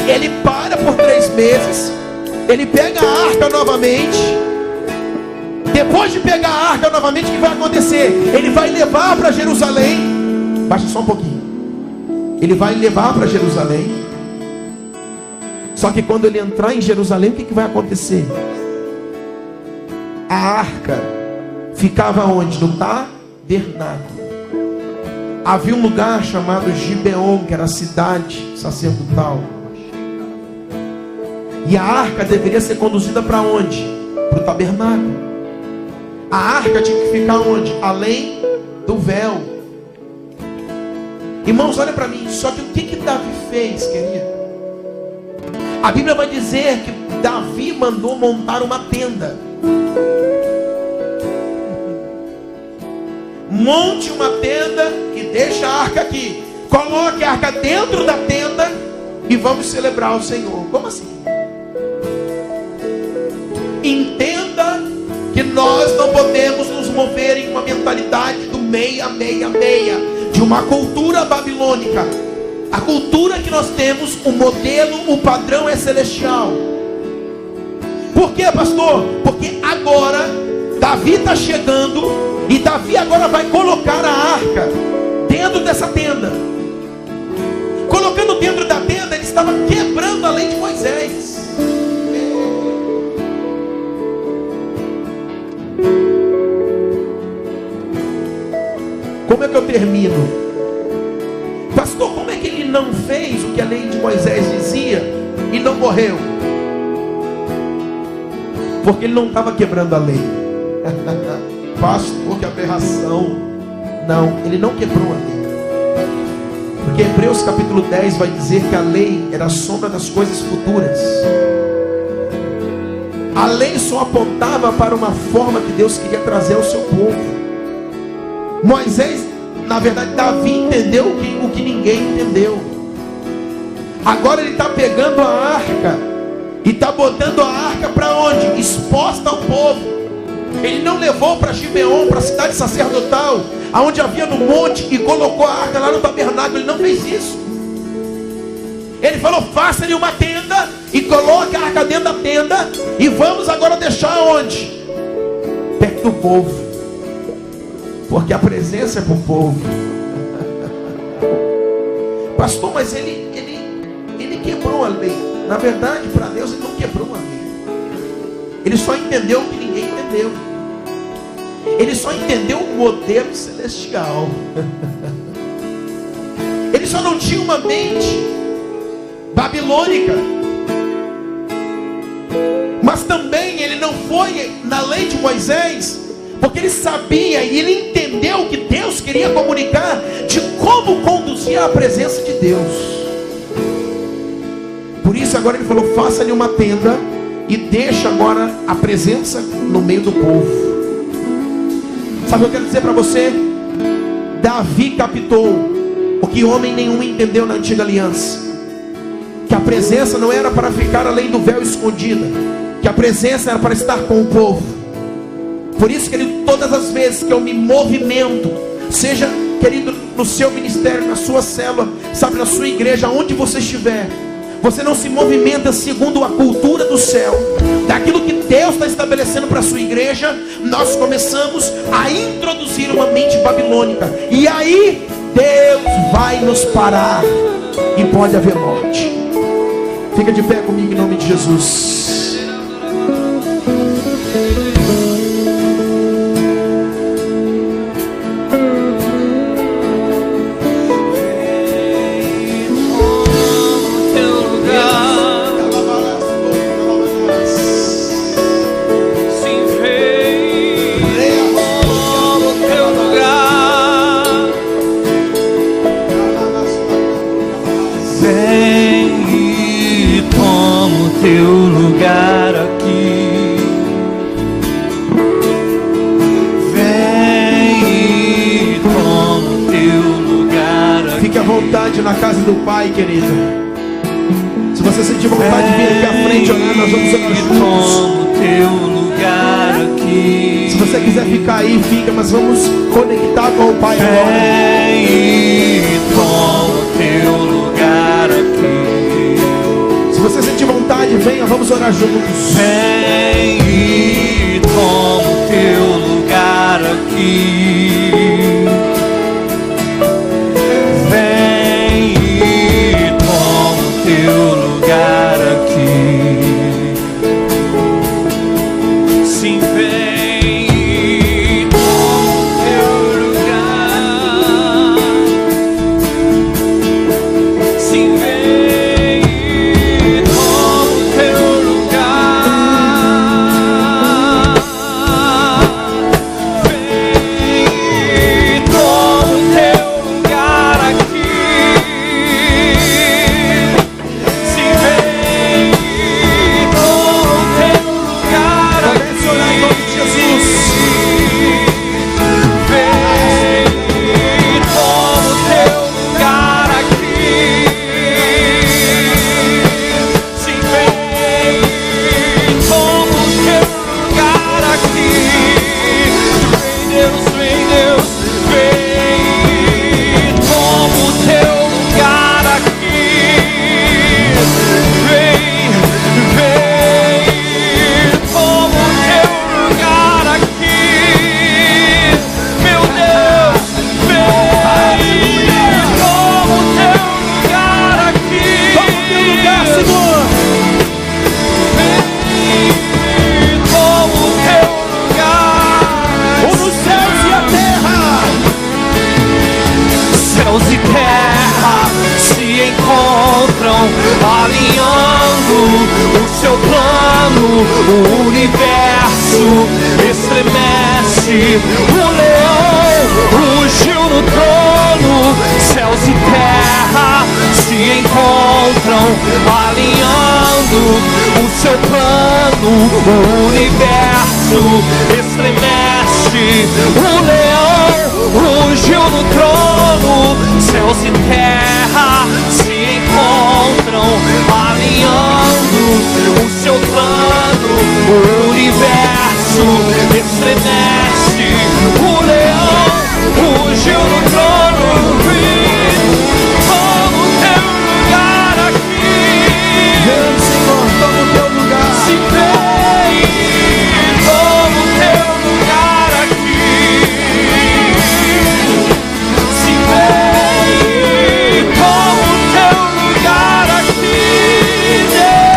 Ele para por 3 meses. Ele pega a arca novamente. Depois de pegar a arca novamente, o que vai acontecer? Ele vai levar para Jerusalém. Baixa só um pouquinho. Ele vai levar para Jerusalém. Só que quando ele entrar em Jerusalém, o que vai acontecer? A arca ficava onde? No tabernáculo. Havia um lugar chamado Gibeon, que era a cidade sacerdotal. E a arca deveria ser conduzida para onde? Para o tabernáculo. A arca tinha que ficar onde? Além do véu. Irmãos, olha para mim. Só que o que Davi fez, querido? A Bíblia vai dizer que Davi mandou montar uma tenda. Monte uma tenda e deixa a arca aqui. Coloque a arca dentro da tenda e vamos celebrar o Senhor. Como assim? Entenda que nós não podemos nos mover em uma mentalidade do meia, de uma cultura babilônica. A cultura que nós temos, o modelo, o padrão é celestial. Por quê, pastor? Porque agora Davi está chegando e Davi agora vai colocar a arca dentro dessa tenda. Colocando dentro da tenda, ele estava quebrando a lei de Moisés. Como é que eu termino? Pastor, como é que ele não fez o que a lei de Moisés dizia e não morreu? Porque ele não estava quebrando a lei. Pastor, que aberração. Não, ele não quebrou a lei. Porque Hebreus capítulo 10 vai dizer que a lei era a sombra das coisas futuras. A lei só apontava para uma forma que Deus queria trazer ao seu povo. Moisés, na verdade, Davi entendeu o que ninguém entendeu. Agora ele está pegando a arca e está botando a arca para onde? Exposta ao povo. Ele não levou para Gibeon, para a cidade sacerdotal, aonde havia no monte, e colocou a arca lá no tabernáculo. Ele não fez isso. Ele falou: faça-lhe uma tenda e coloque a arca dentro da tenda, e vamos agora deixar onde? Perto do povo. Porque a presença é para o povo. Pastor, mas ele quebrou a lei. Na verdade, para Deus ele não quebrou a lei. Ele só entendeu o que ninguém entendeu. Ele só entendeu o modelo celestial. Ele só não tinha uma mente babilônica. Mas também ele não foi na lei de Moisés, porque ele sabia e ele entendeu que Deus queria comunicar de como conduzir a presença de Deus. Por isso agora ele falou: faça-lhe uma tenda e deixa agora a presença no meio do povo. Sabe o que eu quero dizer para você? Davi captou o que homem nenhum entendeu na antiga aliança: que a presença não era para ficar além do véu escondida, que a presença era para estar com o povo. Por isso, querido, todas as vezes que eu me movimento, seja, querido, no seu ministério, na sua célula, sabe, na sua igreja, onde você estiver, você não se movimenta segundo a cultura do céu, daquilo que Deus está estabelecendo para a sua igreja. Nós começamos a introduzir uma mente babilônica, e aí Deus vai nos parar e pode haver morte. Fica de pé comigo em nome de Jesus. Na casa do Pai, querido. Se você sentir vontade de vir aqui à frente orar, nós vamos orar juntos. Se você quiser ficar aí, fica, mas vamos conectar com o Pai agora. Se você sentir vontade, venha, vamos orar juntos. Vem e toma o teu lugar aqui. O universo estremece, o leão rugiu no trono, céus e terra se encontram, alinhando o seu plano. O universo estremece, o leão rugiu no trono, céus e terra se encontram, alinhando o seu plano. O universo estremece, o leão rugiu no trono. Toma o teu lugar aqui. Vem, Senhor, toma o teu lugar. Se vem, toma o teu lugar aqui. Se vem, toma o teu lugar aqui. Deus,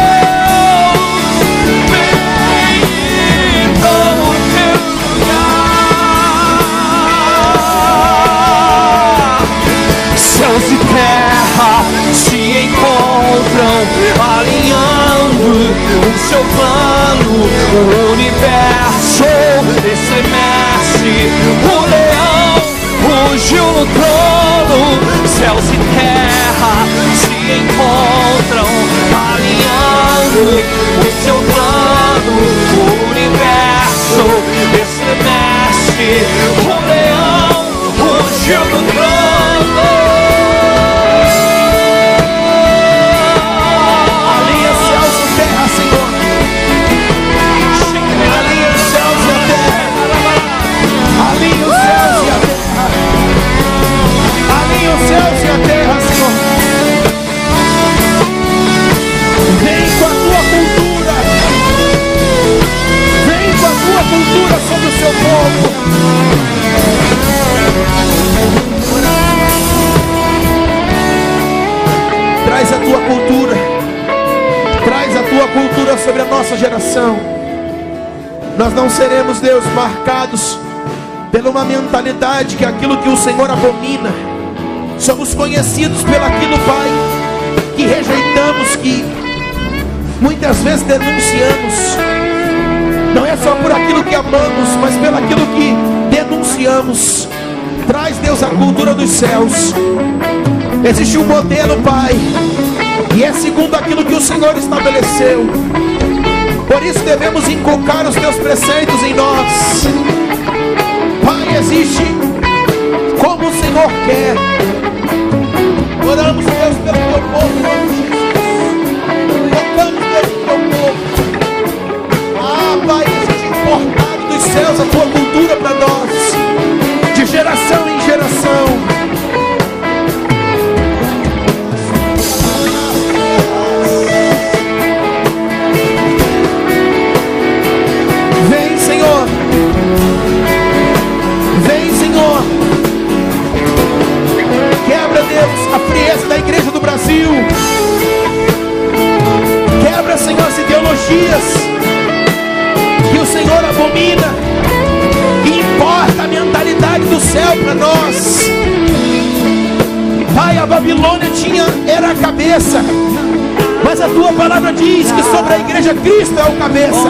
seu plano o universo estremece. O leão rugiu no trono, céus e terra se encontram, alinhando o seu plano. O universo estremece. O leão rugiu no trono. Alinha céus e terra, Senhor. Alinha os céus e a terra. Alinha os céus e a terra. Alinha os céus e a terra, Senhor. Vem com a tua cultura. Vem com a tua cultura sobre o seu povo. Traz a tua cultura. Traz a tua cultura sobre a nossa geração. Nós não seremos, Deus, marcados pela uma mentalidade que é aquilo que o Senhor abomina. Somos conhecidos pelaquilo, Pai, que rejeitamos, que muitas vezes denunciamos. Não é só por aquilo que amamos, mas pelo aquilo que denunciamos. Traz, Deus, a cultura dos céus. Existe um modelo, Pai, e é segundo aquilo que o Senhor estabeleceu. Por isso devemos inculcar os teus preceitos em nós. Pai, existe como o Senhor quer. Oramos, Deus, pelo teu povo, em nome de Jesus. Tocamos, Deus, pelo teu povo. Ah, Pai, existe importado dos céus a tua cultura para nós, de geração em geração. Vem, Senhor. Vem, Senhor. Quebra, Deus, a frieza da igreja do Brasil. Quebra, Senhor, as ideologias que o Senhor abomina. E importa a mentalidade do céu para nós. Pai, a Babilônia era a cabeça, mas a tua palavra diz que sobre a igreja Cristo é o cabeça.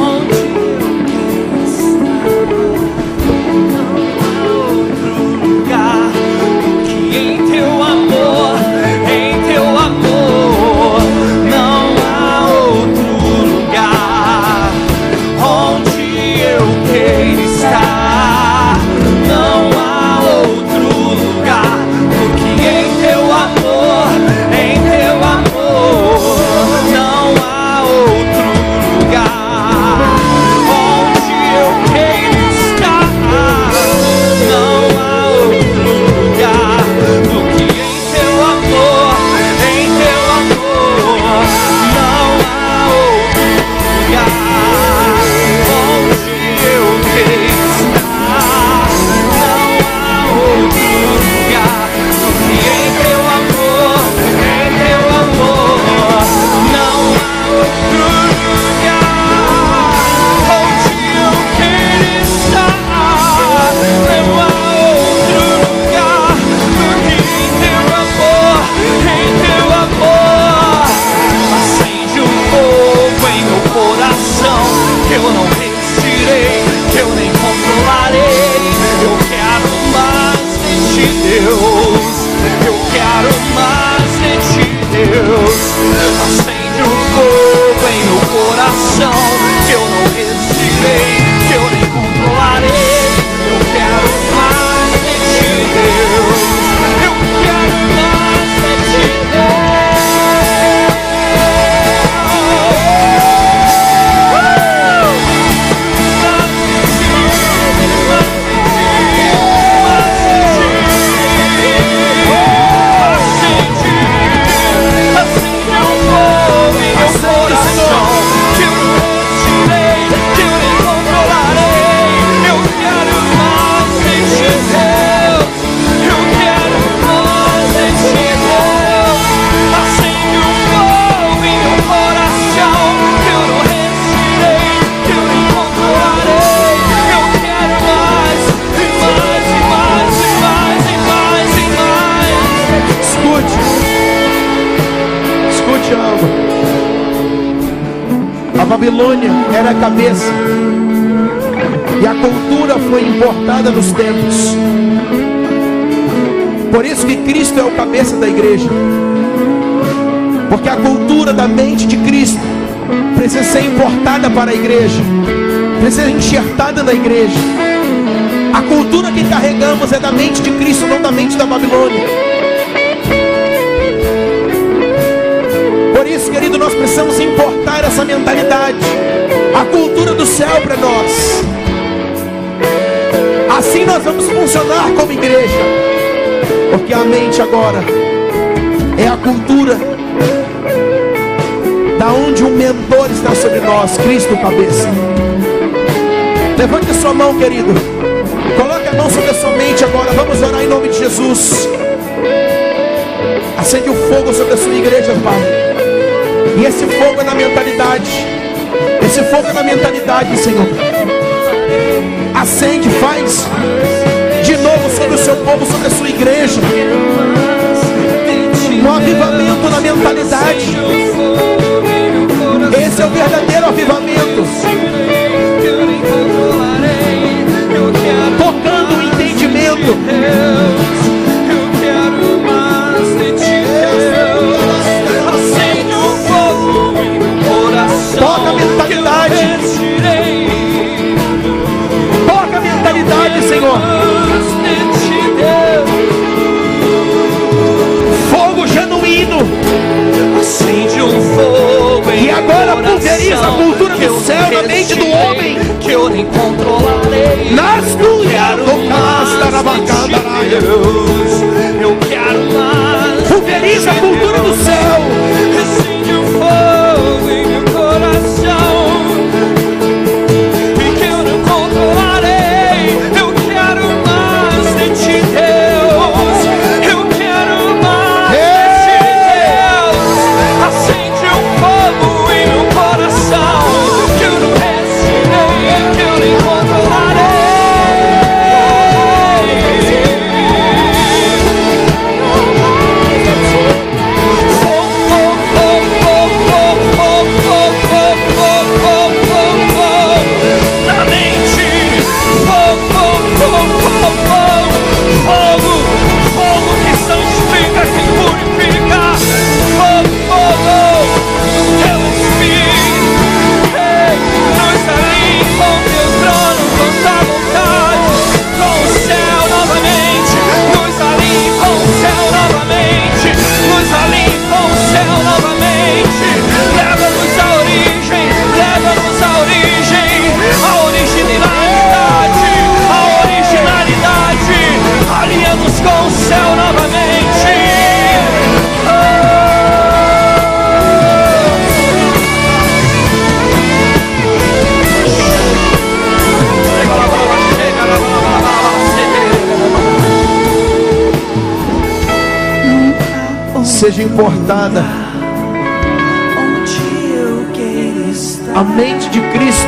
Babilônia era a cabeça, e a cultura foi importada nos tempos. Por isso que Cristo é o cabeça da igreja, porque a cultura da mente de Cristo precisa ser importada para a igreja, precisa ser enxertada na igreja. A cultura que carregamos é da mente de Cristo, não da mente da Babilônia. Por isso, querido, nós precisamos importar essa mentalidade, a cultura do céu para nós. Assim nós vamos funcionar como igreja, porque a mente agora é a cultura da onde o mentor está sobre nós, Cristo cabeça. Levante a sua mão, querido. Coloque a mão sobre a sua mente agora. Vamos orar em nome de Jesus. Acende o fogo sobre a sua igreja, Pai. E esse fogo é na mentalidade. Esse fogo é na mentalidade, Senhor. Acende, faz de novo sobre o seu povo, sobre a sua igreja. Um avivamento na mentalidade. Esse é o verdadeiro avivamento. Tocando o entendimento. Eu quero mais de ti, Deus. Acende o fogo no coração. Toca a mentalidade. Toca a mentalidade, Senhor. Fogo genuíno. Acende um fogo em e agora coração, pulveriza a cultura do céu na mente do homem. Que eu nem controlarei. Nas Deus, eu quero mais. Pulveriza a cultura do céu. Acende um fogo em meu coração e que eu não controlarei. Eu quero mais de ti, Deus. Eu quero mais de ti, Deus. Acende um fogo em meu coração que eu não resistirei, que eu nem controlarei. Seja importada a mente de Cristo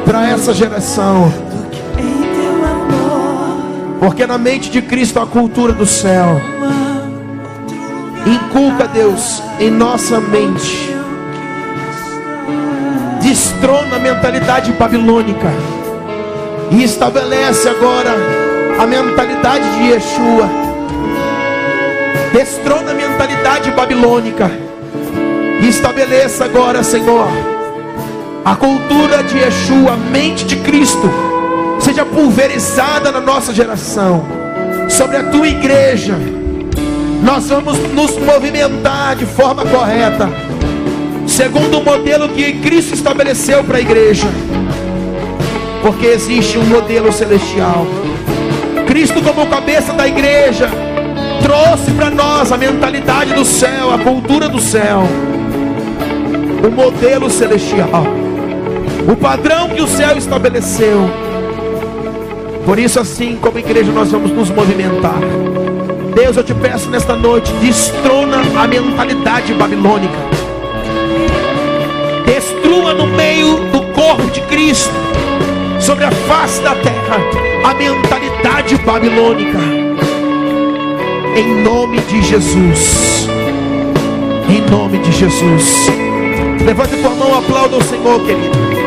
para essa geração, porque na mente de Cristo a cultura do céu. Inculca, Deus, em nossa mente, destrona a mentalidade babilônica e estabelece agora a mentalidade de Yeshua. Destrona a mentalidade babilônica e estabeleça agora, Senhor, a cultura de Yeshua, a mente de Cristo, seja pulverizada na nossa geração, sobre a tua igreja. Nós vamos nos movimentar de forma correta, segundo o modelo que Cristo estabeleceu para a igreja, porque existe um modelo celestial. Cristo, como cabeça da igreja, trouxe para nós a mentalidade do céu, a cultura do céu, o modelo celestial, o padrão que o céu estabeleceu. Por isso, assim como igreja, nós vamos nos movimentar. Deus, eu te peço nesta noite, destrona a mentalidade babilônica, destrua no meio do corpo de Cristo, sobre a face da terra, a mentalidade babilônica. Em nome de Jesus. Em nome de Jesus. Levante tua mão, aplauda o Senhor, querido.